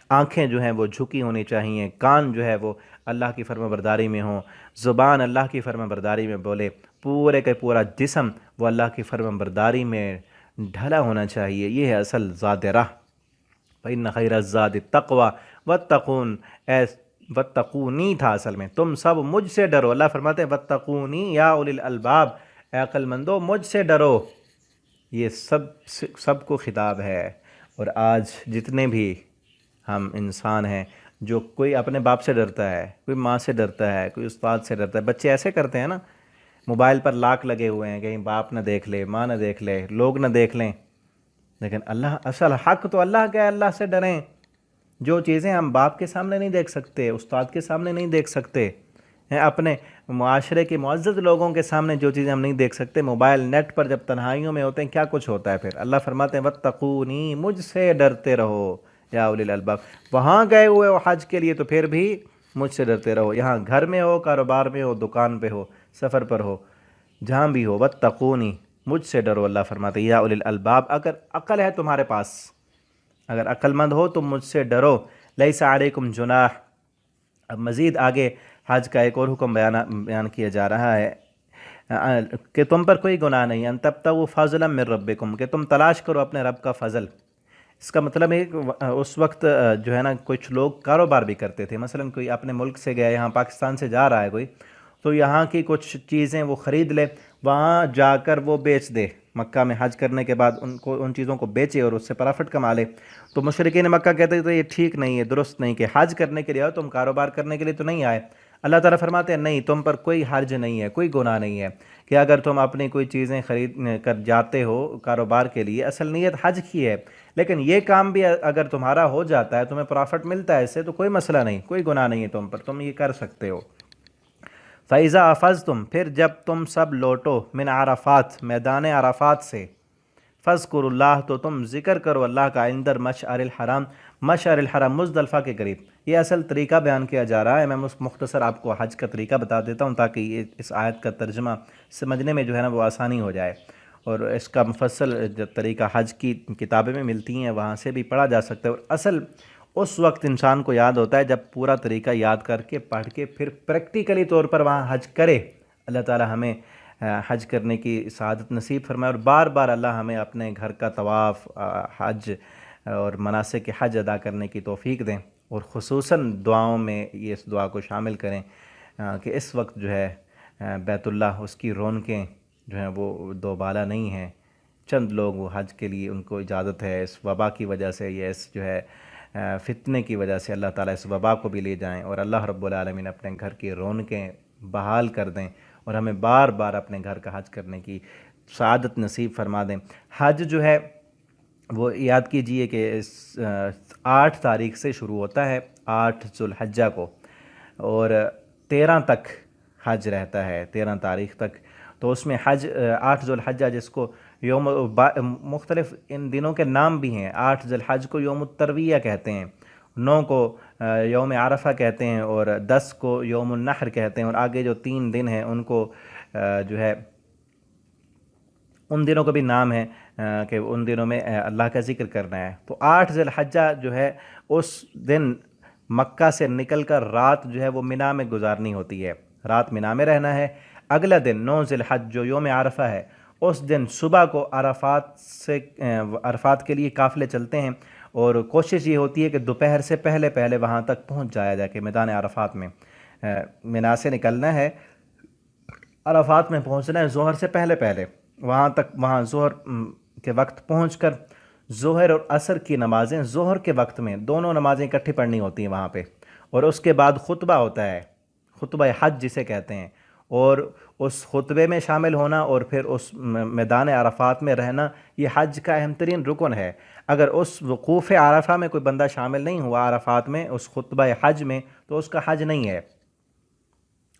آنکھیں جو ہیں وہ جھکی ہونی چاہیے، کان جو ہے وہ اللہ کی فرما برداری میں ہوں، زبان اللہ کی فرما برداری میں بولے، پورے کا پورا جسم وہ اللہ کی فرما برداری میں ڈھلا ہونا چاہیے۔ یہ ہے اصل زاد راہ۔ فَإِنَّ خَيْرَ الزَّادِ التَّقْوَى وَاتَّقُونِ، وَاتَّقُونِی تھا اصل میں، تم سب مجھ سے ڈرو، اللہ فرماتے ہیں وَاتَّقُونِی یا اولی الالباب، اے عقل مندو مجھ سے ڈرو۔ یہ سب کو خطاب ہے۔ اور آج جتنے بھی ہم انسان ہیں، جو کوئی اپنے باپ سے ڈرتا ہے، کوئی ماں سے ڈرتا ہے، کوئی استاد سے ڈرتا ہے، بچے ایسے کرتے ہیں نا، موبائل پر لاک لگے ہوئے ہیں، کہیں باپ نہ دیکھ لے، ماں نہ دیکھ لے، لوگ نہ دیکھ لیں، لیکن اللہ اصل حق تو اللہ کا ہے، اللہ سے ڈریں۔ جو چیزیں ہم باپ کے سامنے نہیں دیکھ سکتے، استاد کے سامنے نہیں دیکھ سکتے، اپنے معاشرے کے معزز لوگوں کے سامنے جو چیزیں ہم نہیں دیکھ سکتے، موبائل نیٹ پر جب تنہائیوں میں ہوتے ہیں کیا کچھ ہوتا ہے پھر۔ اللہ فرماتے ہیں وَاتَّقُونِی، مجھ سے ڈرتے رہو یا اولی الالباب۔ وہاں گئے ہوئے ہو حج کے لیے تو پھر بھی مجھ سے ڈرتے رہو، یہاں گھر میں ہو، کاروبار میں ہو، دکان پہ ہو، سفر پر ہو، جہاں بھی ہو، وَاتَّقُونِی، مجھ سے ڈرو۔ اللہ فرماتے ہیں یا اولی الالباب، اگر عقل ہے تمہارے پاس، اگر عقل مند ہو تم مجھ سے ڈرو۔ لیس علیکم جناح، اب مزید آگے حج کا ایک اور حکم بیان کیا جا رہا ہے کہ تم پر کوئی گناہ نہیں، ان تبتغوا فضلا من ربکم، کہ تم تلاش کرو اپنے رب کا فضل۔ اس کا مطلب ہے کہ اس وقت جو ہے نا کچھ لوگ کاروبار بھی کرتے تھے، مثلا کوئی اپنے ملک سے گیا، یہاں پاکستان سے جا رہا ہے کوئی، تو یہاں کی کچھ چیزیں وہ خرید لے، وہاں جا کر وہ بیچ دے، مکہ میں حج کرنے کے بعد ان چیزوں کو بیچے اور اس سے پرافٹ کما لے۔ تو مشرکین مکہ کہتے تھے یہ ٹھیک نہیں ہے، درست نہیں، کہ حج کرنے کے لیے آؤ، تم کاروبار کرنے کے لیے تو نہیں آئے، اللہ تعالیٰ فرماتے ہیں نہیں، تم پر کوئی حرج نہیں ہے، کوئی گناہ نہیں ہے کہ اگر تم اپنی کوئی چیزیں خرید کر جاتے ہو کاروبار کے لیے، اصل نیت حج کی ہے، لیکن یہ کام بھی اگر تمہارا ہو جاتا ہے، تمہیں پرافٹ ملتا ہے اس سے، تو کوئی مسئلہ نہیں، کوئی گناہ نہیں ہے تم پر، تم یہ کر سکتے ہو۔ فَإِذَا أَفَضْتُمْ، پھر جب تم سب لوٹو، من عرفات، میدان عرفات سے، فَاذْكُرُوا اللہ، تو تم ذکر کرو اللہ کا، عند مشعر الحرام، مشعر الحرام مزدلفہ کے قریب۔ یہ اصل طریقہ بیان کیا جا رہا ہے، میں مختصر آپ کو حج کا طریقہ بتا دیتا ہوں تاکہ یہ اس آیت کا ترجمہ سمجھنے میں جو ہے نا وہ آسانی ہو جائے، اور اس کا مفصل جو طریقہ حج کی کتابیں میں ملتی ہیں وہاں سے بھی پڑھا جا سکتا ہے، اور اصل اس وقت انسان کو یاد ہوتا ہے جب پورا طریقہ یاد کر کے پڑھ کے پھر پریکٹیکلی طور پر وہاں حج کرے۔ اللہ تعالی ہمیں حج کرنے کی سعادت نصیب فرمائے، اور بار بار اللہ ہمیں اپنے گھر کا طواف، حج اور مناسک حج ادا کرنے کی توفیق دیں، اور خصوصاً دعاؤں میں یہ اس دعا کو شامل کریں کہ اس وقت جو ہے بیت اللہ، اس کی رونقیں جو ہیں وہ دوبالا نہیں ہیں۔ چند لوگ وہ حج کے لیے ان کو اجازت ہے، اس وبا کی وجہ سے یا اس جو ہے فتنے کی وجہ سے اللہ تعالیٰ اس وبا کو بھی لے جائیں، اور اللہ رب العالمین اپنے گھر کی رونقیں بحال کر دیں، اور ہمیں بار بار اپنے گھر کا حج کرنے کی سعادت نصیب فرما دیں۔ حج جو ہے وہ یاد کیجئے کہ 8 تاریخ سے شروع ہوتا ہے، 8 ذوالحجہ کو، اور 13 تک حج رہتا ہے، 13 تاریخ تک۔ تو اس میں حج 8 ذوالحجہ، جس کو یوم مختلف ان دنوں کے نام بھی ہیں، 8 ذوالحج کو یوم الترویہ کہتے ہیں، 9 کو یوم عرفہ کہتے ہیں، اور 10 کو یوم النحر کہتے ہیں، اور آگے جو 3 دن ہیں ان کو جو ہے ان دنوں کا بھی نام ہے کہ ان دنوں میں اللہ کا ذکر کرنا ہے۔ تو 8 ذی الحجہ جو ہے اس دن مکہ سے نکل کر رات جو ہے وہ مینا میں گزارنی ہوتی ہے، رات مینا میں رہنا ہے۔ اگلا دن 9 ذی الحج جو یوم عرفہ ہے، اس دن صبح کو عرفات کے لیے قافلے چلتے ہیں، اور کوشش یہ ہوتی ہے کہ دوپہر سے پہلے پہلے وہاں تک پہنچ جایا جائے کہ میدان عرفات میں مینا سے نکلنا ہے، عرفات میں پہنچنا ہے ظہر سے پہلے پہلے، وہاں ظہر کے وقت پہنچ کر ظہر اور عصر کی نمازیں ظہر کے وقت میں دونوں نمازیں اکٹھی پڑھنی ہوتی ہیں وہاں پہ، اور اس کے بعد خطبہ ہوتا ہے، خطبہ حج جسے کہتے ہیں، اور اس خطبے میں شامل ہونا اور پھر اس میدان عرفات میں رہنا، یہ حج کا اہم ترین رکن ہے۔ اگر اس وقوف عرفہ میں کوئی بندہ شامل نہیں ہوا عرفات میں، اس خطبہ حج میں، تو اس کا حج نہیں ہے،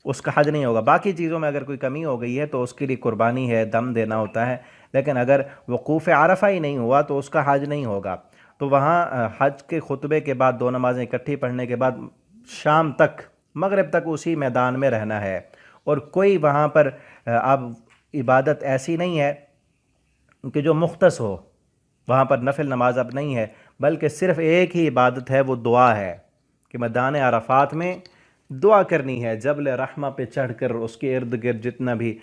اس کا حج نہیں ہوگا۔ باقی چیزوں میں اگر کوئی کمی ہو گئی ہے تو اس کے لیے قربانی ہے، دم دینا ہوتا ہے، لیکن اگر وقوف عرفہ ہی نہیں ہوا تو اس کا حج نہیں ہوگا۔ تو وہاں حج کے خطبے کے بعد 2 نمازیں اکٹھی پڑھنے کے بعد شام تک، مغرب تک اسی میدان میں رہنا ہے، اور کوئی وہاں پر اب عبادت ایسی نہیں ہے کہ جو مختص ہو، وہاں پر نفل نماز اب نہیں ہے، بلکہ صرف ایک ہی عبادت ہے، وہ دعا ہے کہ میدان عرفات میں دعا کرنی ہے، جبل رحمہ پہ چڑھ کر اس کے ارد گرد جتنا بھی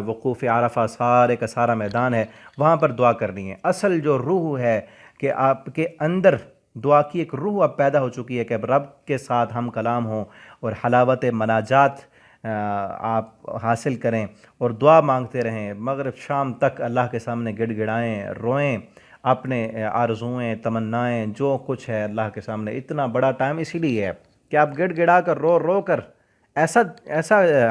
وقوف عرفہ سارے کا سارا میدان ہے، وہاں پر دعا کرنی ہے۔ اصل جو روح ہے کہ آپ کے اندر دعا کی ایک روح اب پیدا ہو چکی ہے کہ اب رب کے ساتھ ہم کلام ہوں، اور حلاوت مناجات آپ حاصل کریں، اور دعا مانگتے رہیں، مغرب شام تک اللہ کے سامنے گڑ گڑائیں، روئیں، اپنے آرزوئیں، تمنائیں، جو کچھ ہے اللہ کے سامنے۔ اتنا بڑا ٹائم اسی لیے ہے کہ آپ گڑ گڑا کر، رو رو کر، ایسا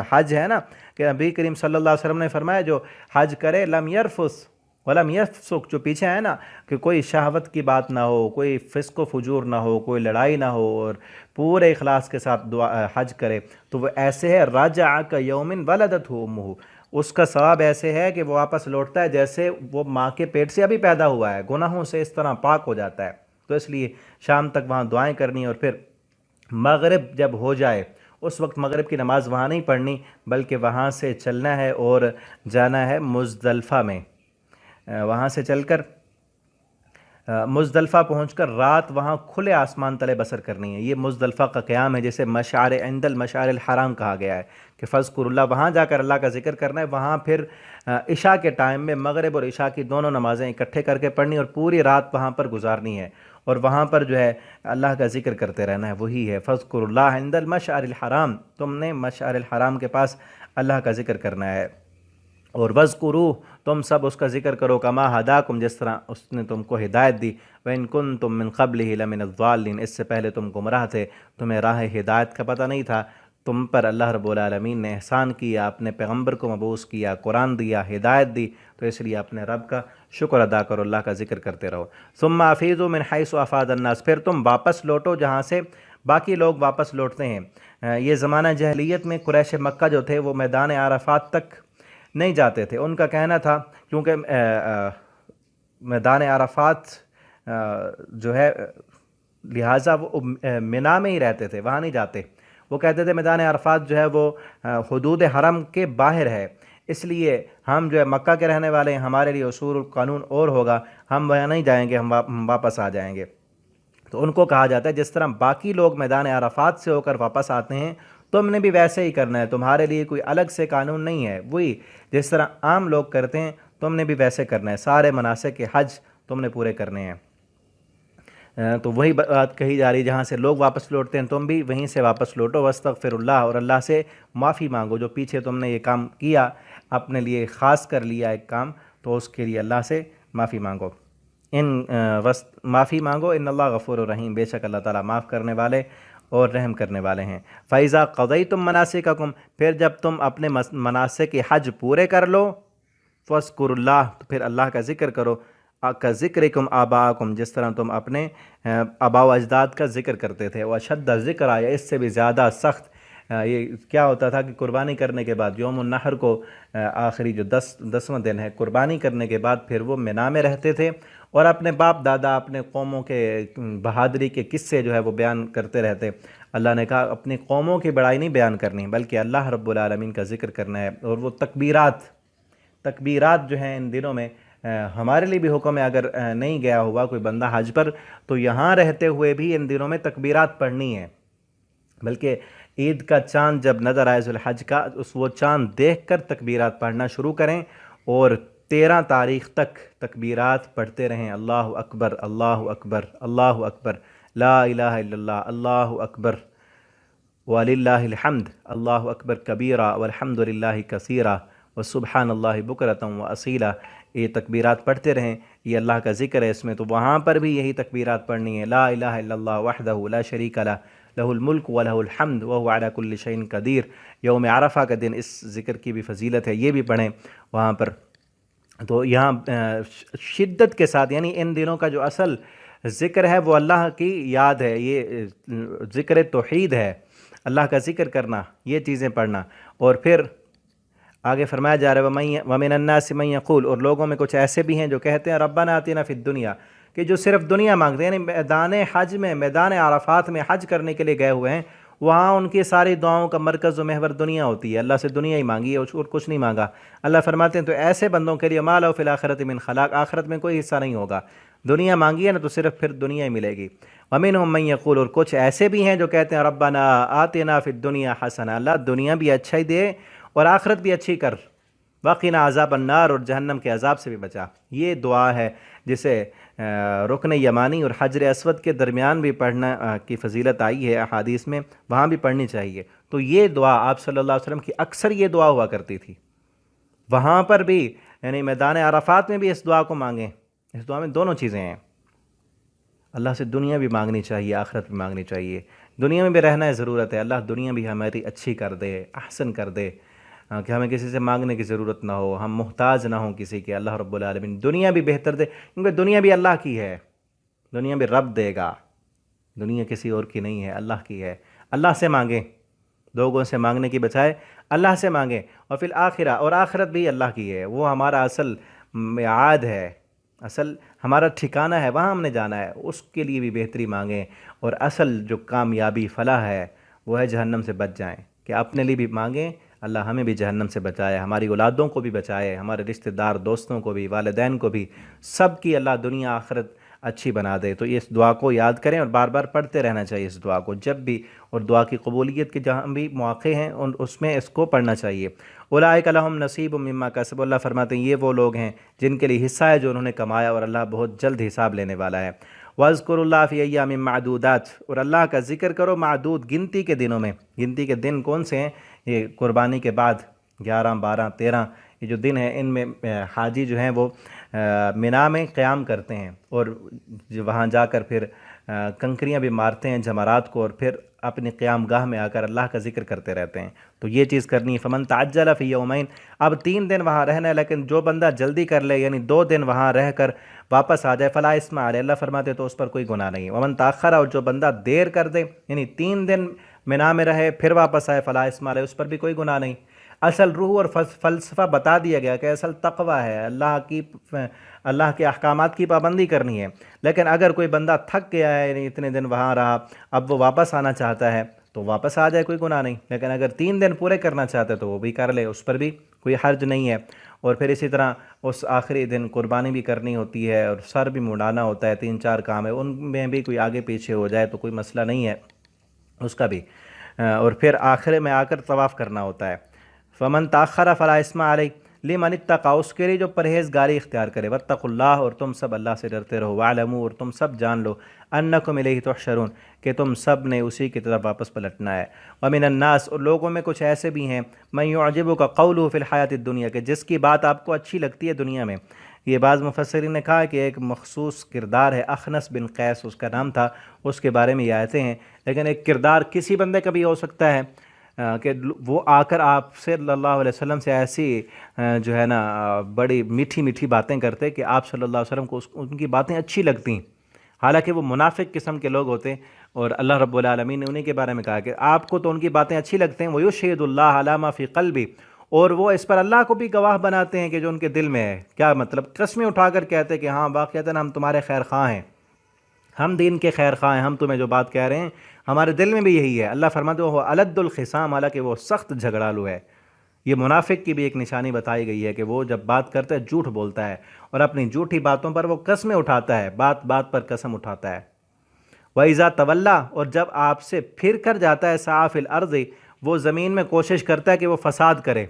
حج ہے نا کہ نبی کریم صلی اللہ علیہ وسلم نے فرمایا جو حج کرے لم یرفث ولم یفسق، جو پیچھے ہے نا کہ کوئی شہوت کی بات نہ ہو، کوئی فسق و فجور نہ ہو، کوئی لڑائی نہ ہو، اور پورے اخلاص کے ساتھ حج کرے، تو وہ ایسے ہے راجع کیوم ولدتہ امہ، اس کا ثواب ایسے ہے کہ وہ واپس لوٹتا ہے جیسے وہ ماں کے پیٹ سے ابھی پیدا ہوا ہے، گناہوں سے اس طرح پاک ہو جاتا ہے۔ تو اس لیے شام تک وہاں دعائیں کرنی، اور پھر مغرب جب ہو جائے اس وقت مغرب کی نماز وہاں نہیں پڑھنی، بلکہ وہاں سے چلنا ہے اور جانا ہے مزدلفہ میں، وہاں سے چل کر مزدلفہ پہنچ کر رات وہاں کھلے آسمان تلے بسر کرنی ہے۔ یہ مزدلفہ کا قیام ہے، جسے مشعر عند المشعر الحرام کہا گیا ہے کہ فاذکروا اللہ، وہاں جا کر اللہ کا ذکر کرنا ہے۔ وہاں پھر عشاء کے ٹائم میں مغرب اور عشاء کی دونوں نمازیں اکٹھے کر کے پڑھنی، اور پوری رات وہاں پر گزارنی ہے، اور وہاں پر جو ہے اللہ کا ذکر کرتے رہنا ہے۔ وہی ہے فاذکروا اللہ عند المشعر الحرام، تم نے مشعر الحرام کے پاس اللہ کا ذکر کرنا ہے، اور وَاذْكُرُوهُ، تم سب اس کا ذکر کرو، کما ہداکم، جس طرح اس نے تم کو ہدایت دی، وَإِن كُنتُم مِّن قَبْلِهِ لَمِنَ الضَّالِّينَ، اس سے پہلے تم گمراہ تھے، تمہیں راہ ہدایت کا پتہ نہیں تھا، تم پر اللہ رب العالمین نے احسان کیا، اپنے پیغمبر کو مبعوث کیا، قرآن دیا، ہدایت دی، تو اس لیے اپنے رب کا شکر ادا کرو، اللہ کا ذکر کرتے رہو۔ ثم افیضوا من حیث افاض الناس، پھر تم واپس لوٹو جہاں سے باقی لوگ واپس لوٹتے ہیں۔ یہ زمانہ جاہلیت میں قریش مکہ جو تھے وہ میدان عرفات تک نہیں جاتے تھے۔ ان کا کہنا تھا کیونکہ میدان عرفات جو ہے لہٰذا وہ منا میں ہی رہتے تھے، وہاں نہیں جاتے۔ وہ کہتے تھے میدان عرفات جو ہے وہ حدود حرم کے باہر ہے، اس لیے ہم جو ہے مکہ کے رہنے والے ہیں، ہمارے لیے اصول قانون اور ہوگا، ہم وہاں نہیں جائیں گے، ہم واپس آ جائیں گے۔ تو ان کو کہا جاتا ہے جس طرح باقی لوگ میدان عرفات سے ہو کر واپس آتے ہیں، تم نے بھی ویسے ہی کرنا ہے، تمہارے لیے کوئی الگ سے قانون نہیں ہے، وہی جس طرح عام لوگ کرتے ہیں تم نے بھی ویسے کرنا ہے، سارے مناسک کے حج تم نے پورے کرنے ہیں۔ تو وہی بات کہی جا رہی ہے، جہاں سے لوگ واپس لوٹتے ہیں تم بھی وہیں سے واپس لوٹو، واستغفر اللہ، اور اللہ سے معافی مانگو۔ جو پیچھے تم نے یہ کام کیا، اپنے لیے خاص کر لیا ایک کام، تو اس کے لیے اللہ سے معافی مانگو، معافی مانگو۔ ان اللہ غفور الرحیم، بے شک اللہ تعالیٰ معاف کرنے والے اور رحم کرنے والے ہیں۔ فَإِذَا قَضَيْتُم مَنَاسِكَكُم، پھر جب تم اپنے مناسک حج پورے کر لو، فَاذْكُرُوا اللَّهَ، تو پھر اللہ کا ذکر کرو، کا ذکرکم آباءکم، جس طرح تم اپنے آباء و اجداد کا ذکر کرتے تھے۔ وَأَشَدَّ ذکر آیا، اس سے بھی زیادہ سخت یہ کیا ہوتا تھا کہ قربانی کرنے کے بعد یوم النحر کو آخری جو 10واں دن ہے، قربانی کرنے کے بعد پھر وہ منا میں رہتے تھے اور اپنے باپ دادا، اپنے قوموں کے بہادری کے قصے جو ہے وہ بیان کرتے رہتے۔ اللہ نے کہا اپنی قوموں کی بڑائی نہیں بیان کرنی، بلکہ اللہ رب العالمین کا ذکر کرنا ہے۔ اور وہ تکبیرات جو ہیں ان دنوں میں ہمارے لیے بھی حکم ہے، اگر نہیں گیا ہوا کوئی بندہ حج پر تو یہاں رہتے ہوئے بھی ان دنوں میں تکبیرات پڑھنی ہے، بلکہ عید کا چاند جب نظر آئے ذوالحج کا، وہ چاند دیکھ کر تکبیرات پڑھنا شروع کریں اور 13 تاریخ تک تکبیرات پڑھتے رہیں۔ اللہ اکبر، اللہ اکبر، اللہ اکبر، لا الہ الا اللہ، اللہ اکبر وَلِلَّهِ الْحَمْدُ، اللہ اکبر کبیرہ والحمد للہ کثیرہ وسبحان اللہ بکرۃ وأصیلہ۔ یہ تکبیرات پڑھتے رہیں، یہ اللہ کا ذکر ہے اس میں، تو وہاں پر بھی یہی تکبیرات پڑھنی ہے۔ لا الہ الا اللہ وحدہ لا شریک لہ، لہ الملک ولہ الحمد وہو علی کل شیء قدیر۔ یوم عرفہ کا دن اس ذکر کی بھی فضیلت ہے، یہ بھی پڑھیں وہاں پر۔ تو یہاں شدت کے ساتھ، یعنی ان دنوں کا جو اصل ذکر ہے وہ اللہ کی یاد ہے، یہ ذکر توحید ہے، اللہ کا ذکر کرنا، یہ چیزیں پڑھنا۔ اور پھر آگے فرمایا جا رہا ہے وَمِنَ النَّاسِ مَن يَقُولُ، اور لوگوں میں کچھ ایسے بھی ہیں جو کہتے ہیں ربنا آتنا فی الدنیا، کہ جو صرف دنیا مانگتے ہیں، یعنی میدان حج میں، میدان عرفات میں حج کرنے کے لیے گئے ہوئے ہیں، وہاں ان کی ساری دعاؤں کا مرکز و محور دنیا ہوتی ہے، اللہ سے دنیا ہی مانگی ہے اور کچھ نہیں مانگا۔ اللہ فرماتے ہیں تو ایسے بندوں کے لیے مَا لَهُ فِي الْآخِرَةِ مِنْ خَلَاقٍ، آخرت میں کوئی حصہ نہیں ہوگا، دنیا مانگی ہے نا تو صرف پھر دنیا ہی ملے گی۔ وَمِنْهُم مَن يَقُولُ، اور کچھ ایسے بھی ہیں جو کہتے ہیں ربنا آتنا فی الدنیا حسنہ، اللہ دنیا بھی اچھا ہی دے اور آخرت بھی اچھی کر، وقنا عذاب النار، اور جہنم کے عذاب سے بھی بچا۔ یہ دعا ہے جسے رکن یمانی اور حجر اسود کے درمیان بھی پڑھنا کی فضیلت آئی ہے احادیث میں، وہاں بھی پڑھنی چاہیے۔ تو یہ دعا آپ صلی اللہ علیہ وسلم کی اکثر یہ دعا ہوا کرتی تھی، وہاں پر بھی، یعنی میدان عرفات میں بھی اس دعا کو مانگیں۔ اس دعا میں دونوں چیزیں ہیں، اللہ سے دنیا بھی مانگنی چاہیے، آخرت بھی مانگنی چاہیے۔ دنیا میں بھی رہنا ہے، ضرورت ہے، اللہ دنیا بھی ہماری اچھی کر دے، احسن کر دے، کہ ہمیں کسی سے مانگنے کی ضرورت نہ ہو، ہم محتاج نہ ہوں کسی کے، اللہ رب العالمین دنیا بھی بہتر دے، کیونکہ دنیا بھی اللہ کی ہے، دنیا بھی رب دے گا، دنیا کسی اور کی نہیں ہے، اللہ کی ہے۔ اللہ سے مانگیں، لوگوں سے مانگنے کی بجائے اللہ سے مانگیں۔ اور پھر آخرہ، اور آخرت بھی اللہ کی ہے، وہ ہمارا اصل میعاد ہے، اصل ہمارا ٹھکانہ ہے، وہاں ہم نے جانا ہے، اس کے لیے بھی بہتری مانگیں۔ اور اصل جو کامیابی فلاح ہے وہ ہے جہنم سے بچ جائیں، کہ اپنے لیے بھی مانگیں، اللہ ہمیں بھی جہنم سے بچائے، ہماری اولادوں کو بھی بچائے، ہمارے رشتہ دار دوستوں کو بھی، والدین کو بھی، سب کی اللہ دنیا آخرت اچھی بنا دے۔ تو اس دعا کو یاد کریں اور بار بار پڑھتے رہنا چاہیے اس دعا کو جب بھی، اور دعا کی قبولیت کے جہاں بھی مواقع ہیں اس میں اس کو پڑھنا چاہیے۔ اولئک لہم نصیب مما کسبوا، اللہ فرماتے ہیں یہ وہ لوگ ہیں جن کے لیے حصہ ہے جو انہوں نے کمایا، اور اللہ بہت جلد حساب لینے والا ہے۔ وَاذْكُرُوا اللَّهَ فِي أَيَّامٍ مَّعْدُودَاتٍ، اور اللہ کا ذکر کرو معدود، گنتی کے دنوں میں۔ گنتی کے دن کون سے ہیں؟ یہ قربانی کے بعد 11، 12، 13 یہ جو دن ہیں، ان میں حاجی جو ہیں وہ منا میں قیام کرتے ہیں، اور وہاں جا کر پھر کنکریاں بھی مارتے ہیں جمرات کو، اور پھر اپنی قیام گاہ میں آ کر اللہ کا ذکر کرتے رہتے ہیں، تو یہ چیز کرنی ہے۔ فمن تعجل فی یومین، اب 3 دن وہاں رہنا ہے، لیکن جو بندہ جلدی کر لے یعنی 2 دن وہاں رہ کر واپس آ جائے، فلا اسم علیہ، اللہ فرماتے تو اس پر کوئی گناہ نہیں ہے۔ ومن تاخر، اور جو بندہ دیر کر دے یعنی 3 دن مینا میں رہے پھر واپس آئے، فلا اسم علیہ، اس پر بھی کوئی گناہ نہیں۔ اصل روح اور فلسفہ بتا دیا گیا کہ اصل تقوی ہے، اللہ کے احکامات کی پابندی کرنی ہے۔ لیکن اگر کوئی بندہ تھک گیا ہے یعنی اتنے دن وہاں رہا، اب وہ واپس آنا چاہتا ہے تو واپس آ جائے، کوئی گناہ نہیں۔ لیکن اگر 3 دن پورے کرنا چاہتا ہے تو وہ بھی کر لے، اس پر بھی کوئی حرج نہیں ہے۔ اور پھر اسی طرح اس آخری دن قربانی بھی کرنی ہوتی ہے اور سر بھی مڑانا ہوتا ہے، 3-4 کام ہے، ان میں بھی کوئی آگے پیچھے ہو جائے تو کوئی مسئلہ نہیں ہے اس کا بھی۔ اور پھر آخر میں آ کر طواف کرنا ہوتا ہے۔ فمن تاخر فلا اسم علیہ لمن اتقى، اس کے لیے جو پرہیزگاری اختیار کرے، واتقوا اللہ، اور تم سب اللہ سے ڈرتے رہو، واعلموا، اور تم سب جان لو، انکم الیہ تحشرون، کہ تم سب نے اسی کی طرف واپس پلٹنا ہے۔ ومن الناس، اور لوگوں میں کچھ ایسے بھی ہیں، من یعجبک قولہ فی الحیاۃ الدنیا، کہ جس کی بات آپ کو اچھی لگتی ہے دنیا میں۔ یہ بعض مفسرین نے کہا کہ ایک مخصوص کردار ہے، اخنس بن قیس اس کا نام تھا، اس کے بارے میں یہ آیتیں ہیں۔ لیکن ایک کردار کسی بندے کا بھی ہو سکتا ہے کہ وہ آ کر آپ صلی اللہ علیہ وسلم سے ایسی جو ہے نا بڑی میٹھی میٹھی باتیں کرتے کہ آپ صلی اللہ علیہ وسلم کو ان کی باتیں اچھی لگتیں، حالانکہ وہ منافق قسم کے لوگ ہوتے، اور اللہ رب العالمین نے انہیں کے بارے میں کہا کہ آپ کو تو ان کی باتیں اچھی لگتے ہیں، وَيُشْهِدُ اللَّهَ عَلَىٰ مَا فِي قَلْبِهِ، اور وہ اس پر اللہ کو بھی گواہ بناتے ہیں کہ جو ان کے دل میں ہے۔ کیا مطلب؟ قسمیں اٹھا کر کہتے کہ ہاں واقعتاً ہم تمہارے خیر خواہ ہیں، ہم دین کے خیر خواہ ہیں، ہم تمہیں جو بات کہہ رہے ہیں ہمارے دل میں بھی یہی ہے۔ اللہ فرماتے وہ الد الخصام، حالانکہ وہ سخت جھگڑالو ہے۔ یہ منافق کی بھی ایک نشانی بتائی گئی ہے کہ وہ جب بات کرتا ہے جھوٹ بولتا ہے، اور اپنی جھوٹی باتوں پر وہ قسمیں اٹھاتا ہے، بات بات پر قسم اٹھاتا ہے۔ وَإِذَا تَوَلَّىٰ، اور جب آپ سے پھر کر جاتا ہے، سعیٰ فِی الْأَرْضِ، وہ زمین میں کوشش کرتا ہے کہ وہ فساد کرے،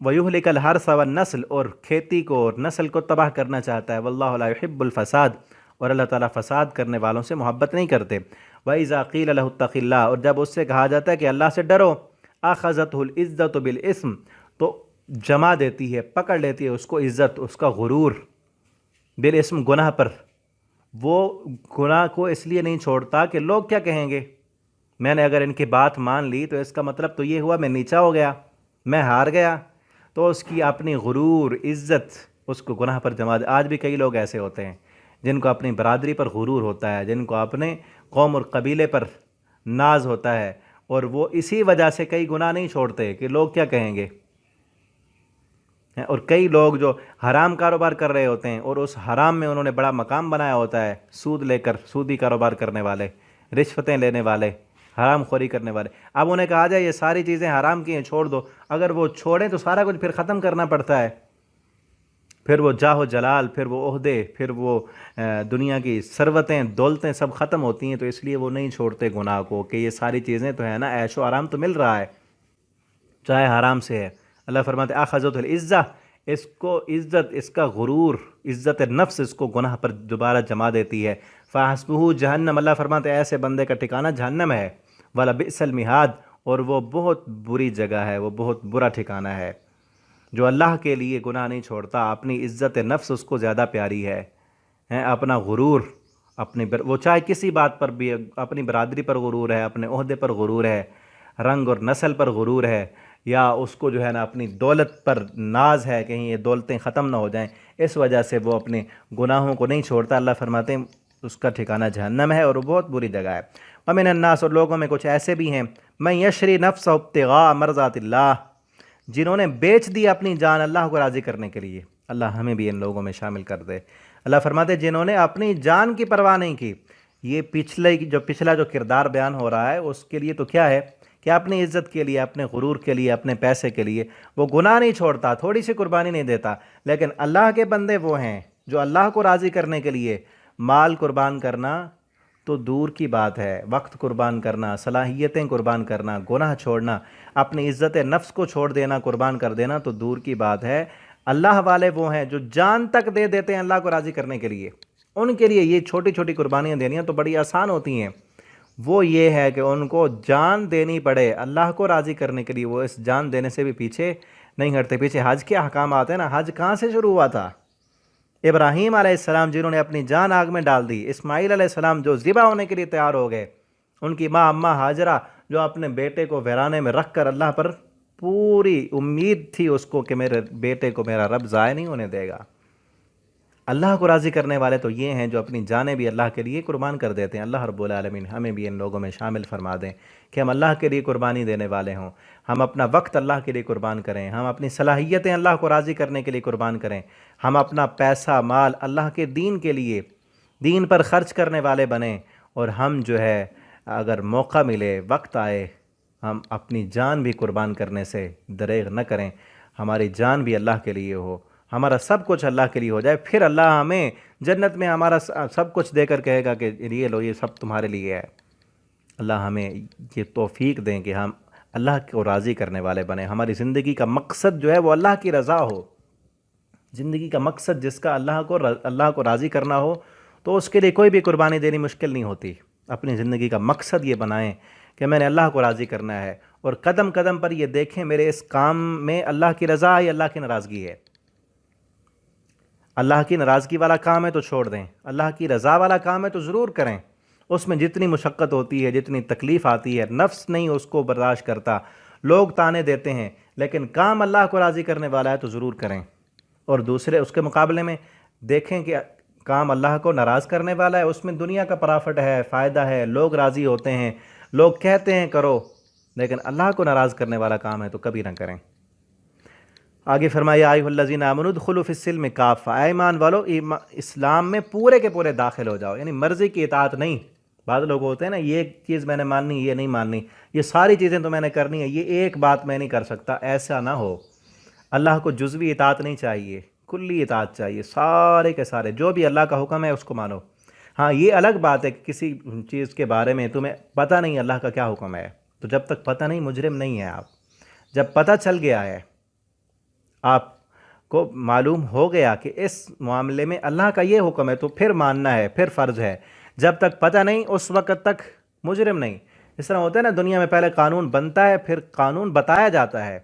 وَيُهْلِكَ الْحَرْثَ وَالنَّسْلَ، اور کھیتی کو اور نسل کو تباہ کرنا چاہتا ہے، وَاللَّهُ لَا يُحِبُّ الْفَسَادَ، اور اللہ تعالیٰ فساد کرنے والوں سے محبت نہیں کرتے۔ وَإِذَا قِيلَ لَهُ اتَّقِ اللَّهَ، اور جب اس سے کہا جاتا ہے کہ اللہ سے ڈرو، أَخَذَتْهُ الْعِزَّةُ بِالْإِثْمِ، تو جما دیتی ہے، پکڑ لیتی ہے اس کو عزت، اس کا غرور، بالاسم، گناہ پر۔ وہ گناہ کو اس لیے نہیں چھوڑتا کہ لوگ کیا کہیں گے، میں نے اگر ان کی بات مان لی تو اس کا مطلب تو یہ ہوا میں نیچا ہو گیا، میں ہار گیا، تو اس کی اپنی غرور، عزت اس کو گناہ پر جما دے۔ آج بھی کئی لوگ ایسے ہوتے ہیں جن کو اپنی برادری پر غرور ہوتا ہے، جن کو اپنے قوم اور قبیلے پر ناز ہوتا ہے، اور وہ اسی وجہ سے کئی گناہ نہیں چھوڑتے کہ لوگ کیا کہیں گے۔ اور کئی لوگ جو حرام کاروبار کر رہے ہوتے ہیں اور اس حرام میں انہوں نے بڑا مقام بنایا ہوتا ہے، سود لے کر، سودی کاروبار کرنے والے، رشوتیں لینے والے، حرام خوری کرنے والے، اب انہیں کہا جائے یہ ساری چیزیں حرام کی ہیں چھوڑ دو، اگر وہ چھوڑیں تو سارا کچھ پھر ختم کرنا پڑتا ہے، پھر وہ جاہ و جلال، پھر وہ عہدے، پھر وہ دنیا کی ثروتیں دولتیں سب ختم ہوتی ہیں، تو اس لیے وہ نہیں چھوڑتے گناہ کو کہ یہ ساری چیزیں تو ہے نا، عیش و آرام تو مل رہا ہے چاہے حرام سے ہے۔ اللہ فرماتے اخذت العزہ، اس کو عزت، اس کا غرور، عزت نفس اس کو گناہ پر دوبارہ جما دیتی ہے۔ فحسبہ جہنم، اللہ فرماتے ایسے بندے کا ٹھکانہ جہنم ہے، ولبئس المہاد، اور وہ بہت بری جگہ ہے، وہ بہت برا ٹھکانہ ہے۔ جو اللہ کے لیے گناہ نہیں چھوڑتا، اپنی عزت نفس اس کو زیادہ پیاری ہے، اپنا غرور، وہ چاہے کسی بات پر بھی، اپنی برادری پر غرور ہے، اپنے عہدے پر غرور ہے، رنگ اور نسل پر غرور ہے، یا اس کو جو ہے نا اپنی دولت پر ناز ہے، کہیں یہ دولتیں ختم نہ ہو جائیں، اس وجہ سے وہ اپنے گناہوں کو نہیں چھوڑتا۔ اللہ فرماتے ہیں اس کا ٹھکانہ جہنم ہے اور وہ بہت بری جگہ ہے۔ ومن الناس، اور لوگوں میں کچھ ایسے بھی ہیں، من یشری نفسہ ابتغاء مرضات اللہ، جنہوں نے بیچ دی اپنی جان اللہ کو راضی کرنے کے لیے۔ اللہ ہمیں بھی ان لوگوں میں شامل کر دے۔ اللہ فرماتے جنہوں نے اپنی جان کی پرواہ نہیں کی۔ یہ پچھلا جو کردار بیان ہو رہا ہے اس کے لیے تو کیا ہے کہ اپنی عزت کے لیے، اپنے غرور کے لیے، اپنے پیسے کے لیے وہ گناہ نہیں چھوڑتا، تھوڑی سی قربانی نہیں دیتا۔ لیکن اللہ کے بندے وہ ہیں جو اللہ کو راضی کرنے کے لیے مال قربان کرنا تو دور کی بات ہے، وقت قربان کرنا، صلاحیتیں قربان کرنا، گناہ چھوڑنا، اپنی عزت نفس کو چھوڑ دینا، قربان کر دینا تو دور کی بات ہے۔ اللہ والے وہ ہیں جو جان تک دے دیتے ہیں اللہ کو راضی کرنے کے لیے۔ ان کے لیے یہ چھوٹی چھوٹی قربانیاں دینیاں تو بڑی آسان ہوتی ہیں۔ وہ یہ ہے کہ ان کو جان دینی پڑے اللہ کو راضی کرنے کے لیے، وہ اس جان دینے سے بھی پیچھے نہیں ہٹتے۔ پیچھے حج کے احکامات ہیں نا، حج کہاں سے شروع ہوا تھا؟ ابراہیم علیہ السلام جنہوں نے اپنی جان آگ میں ڈال دی، اسماعیل علیہ السلام جو ذبح ہونے کے لیے تیار ہو گئے، ان کی ماں اماں ہاجرہ جو اپنے بیٹے کو ویرانے میں رکھ کر اللہ پر پوری امید تھی اس کو کہ میرے بیٹے کو میرا رب ضائع نہیں ہونے دے گا۔ اللہ کو راضی کرنے والے تو یہ ہیں جو اپنی جانیں بھی اللہ کے لیے قربان کر دیتے ہیں۔ اللہ رب العالمین ہمیں بھی ان لوگوں میں شامل فرما دیں کہ ہم اللہ کے لیے قربانی دینے والے ہوں، ہم اپنا وقت اللہ کے لیے قربان کریں، ہم اپنی صلاحیتیں اللہ کو راضی کرنے کے لیے قربان کریں، ہم اپنا پیسہ مال اللہ کے دین کے لیے دین پر خرچ کرنے والے بنیں، اور ہم جو ہے اگر موقع ملے وقت آئے ہم اپنی جان بھی قربان کرنے سے دریغ نہ کریں، ہماری جان بھی اللہ کے لیے ہو، ہمارا سب کچھ اللہ کے لیے ہو جائے، پھر اللہ ہمیں جنت میں ہمارا سب کچھ دے کر کہے گا کہ یہ لو یہ سب تمہارے لیے ہے۔ اللہ ہمیں یہ توفیق دیں کہ ہم اللہ کو راضی کرنے والے بنیں، ہماری زندگی کا مقصد جو ہے وہ اللہ کی رضا ہو۔ زندگی کا مقصد جس کا اللہ کو راضی کرنا ہو تو اس کے لیے کوئی بھی قربانی دینی مشکل نہیں ہوتی۔ اپنی زندگی کا مقصد یہ بنائیں کہ میں نے اللہ کو راضی کرنا ہے، اور قدم قدم پر یہ دیکھیں میرے اس کام میں اللہ کی رضا ہے یا اللہ کی ناراضگی ہے۔ اللہ کی ناراضگی والا کام ہے تو چھوڑ دیں، اللہ کی رضا والا کام ہے تو ضرور کریں۔ اس میں جتنی مشقت ہوتی ہے، جتنی تکلیف آتی ہے، نفس نہیں اس کو برداشت کرتا، لوگ تانے دیتے ہیں، لیکن کام اللہ کو راضی کرنے والا ہے تو ضرور کریں۔ اور دوسرے اس کے مقابلے میں دیکھیں کہ کام اللہ کو ناراض کرنے والا ہے، اس میں دنیا کا پرافٹ ہے، فائدہ ہے، لوگ راضی ہوتے ہیں، لوگ کہتے ہیں کرو، لیکن اللہ کو ناراض کرنے والا کام ہے تو کبھی نہ کریں۔ آگے فرمایا ایھا الذین آمنوا ادخلوا فی السلم کافہ، اے ایمان والو اسلام میں پورے کے پورے داخل ہو جاؤ، یعنی مرضی کی اطاعت نہیں۔ بعض لوگ ہوتے ہیں نا یہ چیز میں نے ماننی، یہ نہیں ماننی، یہ ساری چیزیں تو میں نے کرنی ہے، یہ ایک بات میں نہیں کر سکتا، ایسا نہ ہو۔ اللہ کو جزوی اطاعت نہیں چاہیے، کلی اطاعت چاہیے، سارے کے سارے جو بھی اللہ کا حکم ہے اس کو مانو۔ ہاں یہ الگ بات ہے کہ کسی چیز کے بارے میں تمہیں پتہ نہیں اللہ کا کیا حکم ہے، تو جب تک پتہ نہیں مجرم نہیں ہے آپ۔ جب پتہ چل گیا ہے، آپ کو معلوم ہو گیا کہ اس معاملے میں اللہ کا یہ حکم ہے تو پھر ماننا ہے، پھر فرض ہے۔ جب تک پتہ نہیں اس وقت تک مجرم نہیں۔ اس طرح ہوتا ہے نا دنیا میں پہلے قانون بنتا ہے، پھر قانون بتایا جاتا ہے،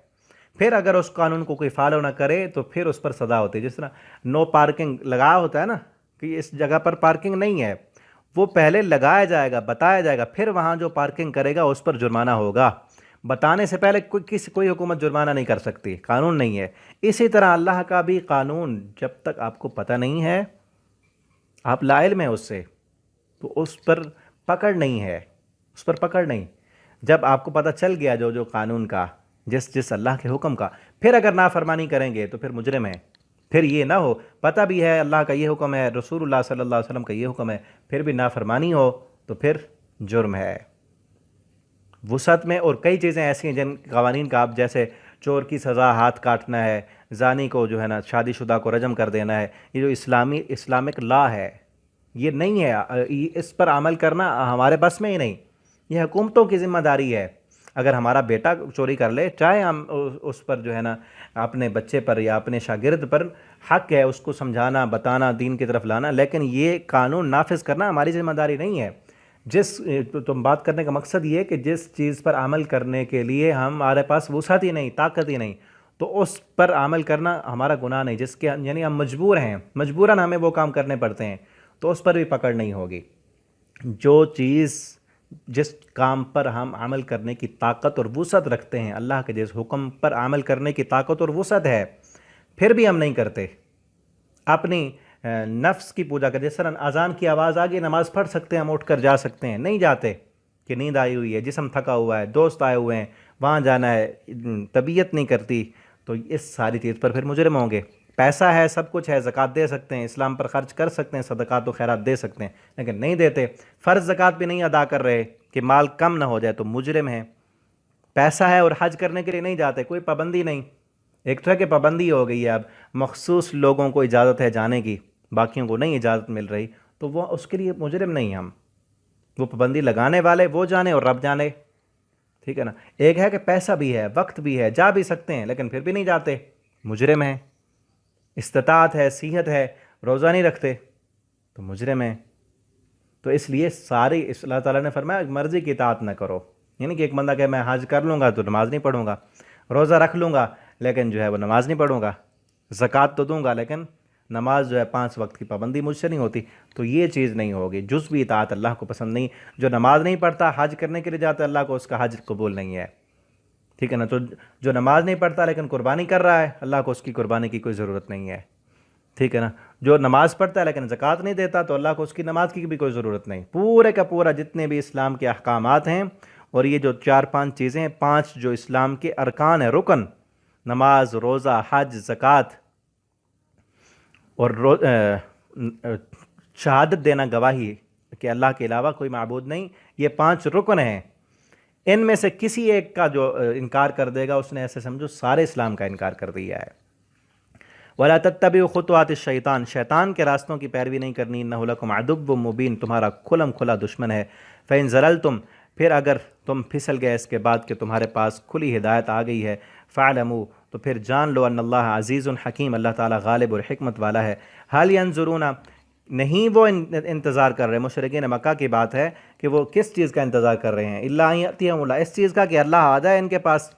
پھر اگر اس قانون کو کوئی فالو نہ کرے تو پھر اس پر سزا ہوتی ہے۔ جس طرح نو پارکنگ لگا ہوتا ہے نا کہ اس جگہ پر پارکنگ نہیں ہے، وہ پہلے لگایا جائے گا، بتایا جائے گا، پھر وہاں جو پارکنگ کرے گا اس پر جرمانہ ہوگا۔ بتانے سے پہلے کوئی حکومت جرمانہ نہیں کر سکتی، قانون نہیں ہے۔ اسی طرح اللہ کا بھی قانون جب تک آپ کو پتہ نہیں ہے، آپ لا علم ہیں اس سے، تو اس پر پکڑ نہیں ہے، اس پر پکڑ نہیں۔ جب آپ کو پتہ چل گیا جو قانون کا، جس اللہ کے حکم کا، پھر اگر نافرمانی کریں گے تو پھر مجرم ہیں۔ پھر یہ نہ ہو پتہ بھی ہے اللہ کا یہ حکم ہے، رسول اللہ صلی اللہ علیہ وسلم کا یہ حکم ہے، پھر بھی نافرمانی ہو تو پھر جرم ہے۔ وسعت میں اور کئی چیزیں ایسی ہیں جن قوانین کا، آپ جیسے چور کی سزا ہاتھ کاٹنا ہے، زانی کو جو ہے نا شادی شدہ کو رجم کر دینا ہے، یہ جو اسلامک لا ہے یہ نہیں ہے، اس پر عمل کرنا ہمارے بس میں ہی نہیں، یہ حکومتوں کی ذمہ داری ہے۔ اگر ہمارا بیٹا چوری کر لے، چاہے ہم اس پر جو ہے نا اپنے بچے پر یا اپنے شاگرد پر حق ہے اس کو سمجھانا، بتانا، دین کی طرف لانا، لیکن یہ قانون نافذ کرنا ہماری ذمہ داری نہیں ہے۔ تم بات کرنے کا مقصد یہ ہے کہ جس چیز پر عمل کرنے کے لیے ہمارے پاس وسعت ہی نہیں، طاقت ہی نہیں، تو اس پر عمل کرنا ہمارا گناہ نہیں، جس کے یعنی ہم مجبور ہیں، مجبوراً ہمیں وہ کام کرنے پڑتے ہیں، تو اس پر بھی پکڑ نہیں ہوگی۔ جو چیز جس کام پر ہم عمل کرنے کی طاقت اور وسعت رکھتے ہیں، اللہ کے جس حکم پر عمل کرنے کی طاقت اور وسعت ہے، پھر بھی ہم نہیں کرتے، اپنی نفس کی پوجا کر، جس طرح اذان کی آواز آ گئی نماز پڑھ سکتے ہیں، ہم اٹھ کر جا سکتے ہیں، نہیں جاتے کہ نیند آئی ہوئی ہے، جسم تھکا ہوا ہے، دوست آئے ہوئے ہیں، وہاں جانا ہے، طبیعت نہیں کرتی، تو اس ساری چیز پر پھر مجرم ہوں گے۔ پیسہ ہے، سب کچھ ہے، زکوٰۃ دے سکتے ہیں، اسلام پر خرچ کر سکتے ہیں، صدقات و خیرات دے سکتے ہیں، لیکن نہیں دیتے، فرض زکوٰۃ بھی نہیں ادا کر رہے کہ مال کم نہ ہو جائے تو مجرم ہیں۔ پیسہ ہے اور حج کرنے کے لیے نہیں جاتے، کوئی پابندی نہیں، ایک تو ہے کہ پابندی ہو گئی ہے، اب مخصوص لوگوں کو اجازت ہے جانے کی، باقیوں کو نہیں اجازت مل رہی، تو وہ اس کے لیے مجرم نہیں ہم، وہ پابندی لگانے والے وہ جانے اور رب جانے، ٹھیک ہے نا۔ ایک ہے کہ پیسہ بھی ہے، وقت بھی ہے، جا بھی سکتے ہیں لیکن پھر بھی نہیں جاتے، مجرم ہیں۔ استطاعت ہے، صحت ہے، روزہ نہیں رکھتے تو مجرم ہیں۔ تو اس لیے ساری اللہ تعالیٰ نے فرمایا مرضی کی اطاعت نہ کرو، یعنی کہ ایک بندہ کہ میں حج کر لوں گا تو نماز نہیں پڑھوں گا، روزہ رکھ لوں گا لیکن جو ہے وہ نماز نہیں پڑھوں گا، زکوٰۃ تو دوں گا لیکن نماز جو ہے 5 وقت کی پابندی مجھ سے نہیں ہوتی، تو یہ چیز نہیں ہوگی۔ جزوی اطاعت اللہ کو پسند نہیں۔ جو نماز نہیں پڑھتا، حج کرنے کے لیے جاتا ہے، اللہ کو اس کا حج قبول نہیں ہے، ٹھیک ہے نا۔ تو جو نماز نہیں پڑھتا لیکن قربانی کر رہا ہے، اللہ کو اس کی قربانی کی کوئی ضرورت نہیں ہے، ٹھیک ہے نا۔ جو نماز پڑھتا ہے لیکن زکوٰۃ نہیں دیتا، تو اللہ کو اس کی نماز کی بھی کوئی ضرورت نہیں۔ پورے کا پورا جتنے بھی اسلام کے احکامات ہیں، اور یہ جو 4-5 چیزیں ہیں، 5 جو اسلام کے ارکان ہیں، رکن، نماز، روزہ، حج، زکوٰۃ اور شہادت دینا، گواہی کہ اللہ کے علاوہ کوئی معبود نہیں، یہ 5 رکن ہیں۔ ان میں سے کسی ایک کا جو انکار کر دے گا، اس نے ایسے سمجھو سارے اسلام کا انکار کر دیا ہے۔ وَلَا تَتَّبِعُوا خُطُوَاتِ الشَّيْطَان، شیطان کے راستوں کی پیروی نہیں کرنی، إِنَّهُ لَكُمْ عَدُوٌّ مُبِينٌ، تمہارا کھلم کھلا دشمن ہے۔ فَإِن زَلَلْتُمْ، پھر اگر تم پھسل گئے اس کے بعد کہ تمہارے پاس کھلی ہدایت آ گئی ہے، فَاعْلَمُوا، تو پھر جان لو، ان اللہ عزیز حکیم، اللہ تعالیٰ غالب اور حکمت والا ہے۔ حَلْ يَنظُرُونَ، نہیں وہ انتظار کر رہے، مشرکین مکہ کی بات ہے کہ وہ کس چیز کا انتظار کر رہے ہیں، اِلَّا أَن يَأْتِيَهُمُ اللَّهُ، اس چیز کا کہ اللہ آ جائے ان کے پاس۔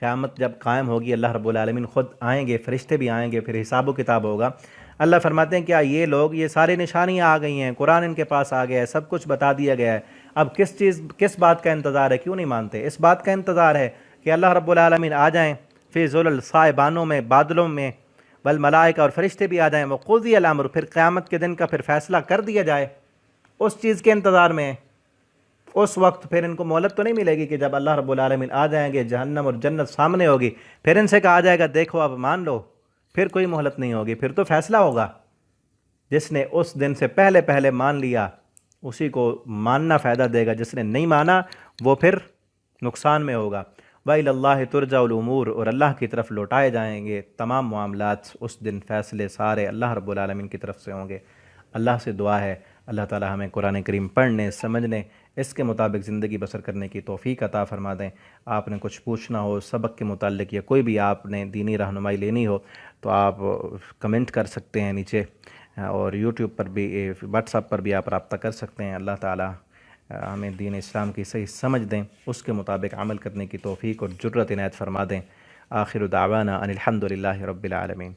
قیامت جب قائم ہوگی، اللہ رب العالمین خود آئیں گے، فرشتے بھی آئیں گے، پھر حساب و کتاب ہوگا۔ اللہ فرماتے ہیں کیا یہ لوگ، یہ ساری نشانیاں آ گئی ہیں، قرآن ان کے پاس آ گیا ہے، سب کچھ بتا دیا گیا ہے، اب کس بات کا انتظار ہے، کیوں نہیں مانتے؟ اس بات کا انتظار ہے کہ اللہ رب العالمین آ جائیں، فی ظلل، صائبانوں میں، بادلوں میں، والملائکہ، اور فرشتے بھی آ جائیں، وقضی الامر، پھر قیامت کے دن کا پھر فیصلہ کر دیا جائے، اس چیز کے انتظار میں۔ اس وقت پھر ان کو مہلت تو نہیں ملے گی کہ جب اللہ رب العالمین آ جائیں گے، جہنم اور جنت سامنے ہوگی، پھر ان سے کہا جائے گا دیکھو اب مان لو، پھر کوئی مہلت نہیں ہوگی، پھر تو فیصلہ ہوگا۔ جس نے اس دن سے پہلے مان لیا، اسی کو ماننا فائدہ دے گا، جس نے نہیں مانا وہ پھر نقصان میں ہوگا۔ وَإِلَى اللَّهِ تُرْجَعُ الْأُمُورُ، اور اللہ کی طرف لوٹائے جائیں گے تمام معاملات، اس دن فیصلے سارے اللہ رب العالمین کی طرف سے ہوں گے۔ اللہ سے دعا ہے اللہ تعالی ہمیں قرآن کریم پڑھنے، سمجھنے، اس کے مطابق زندگی بسر کرنے کی توفیق عطا فرما دیں۔ آپ نے کچھ پوچھنا ہو سبق کے متعلق، یا کوئی بھی آپ نے دینی رہنمائی لینی ہو، تو آپ کمنٹ کر سکتے ہیں نیچے، اور یوٹیوب پر بھی، واٹس ایپ پر بھی آپ رابطہ کر سکتے ہیں۔ اللہ تعالی ہمیں دین اسلام کی صحیح سمجھ دیں، اس کے مطابق عمل کرنے کی توفیق اور جرأت عنایت فرما دیں۔ آخر دعوانا ان الحمد للہ رب العالمین۔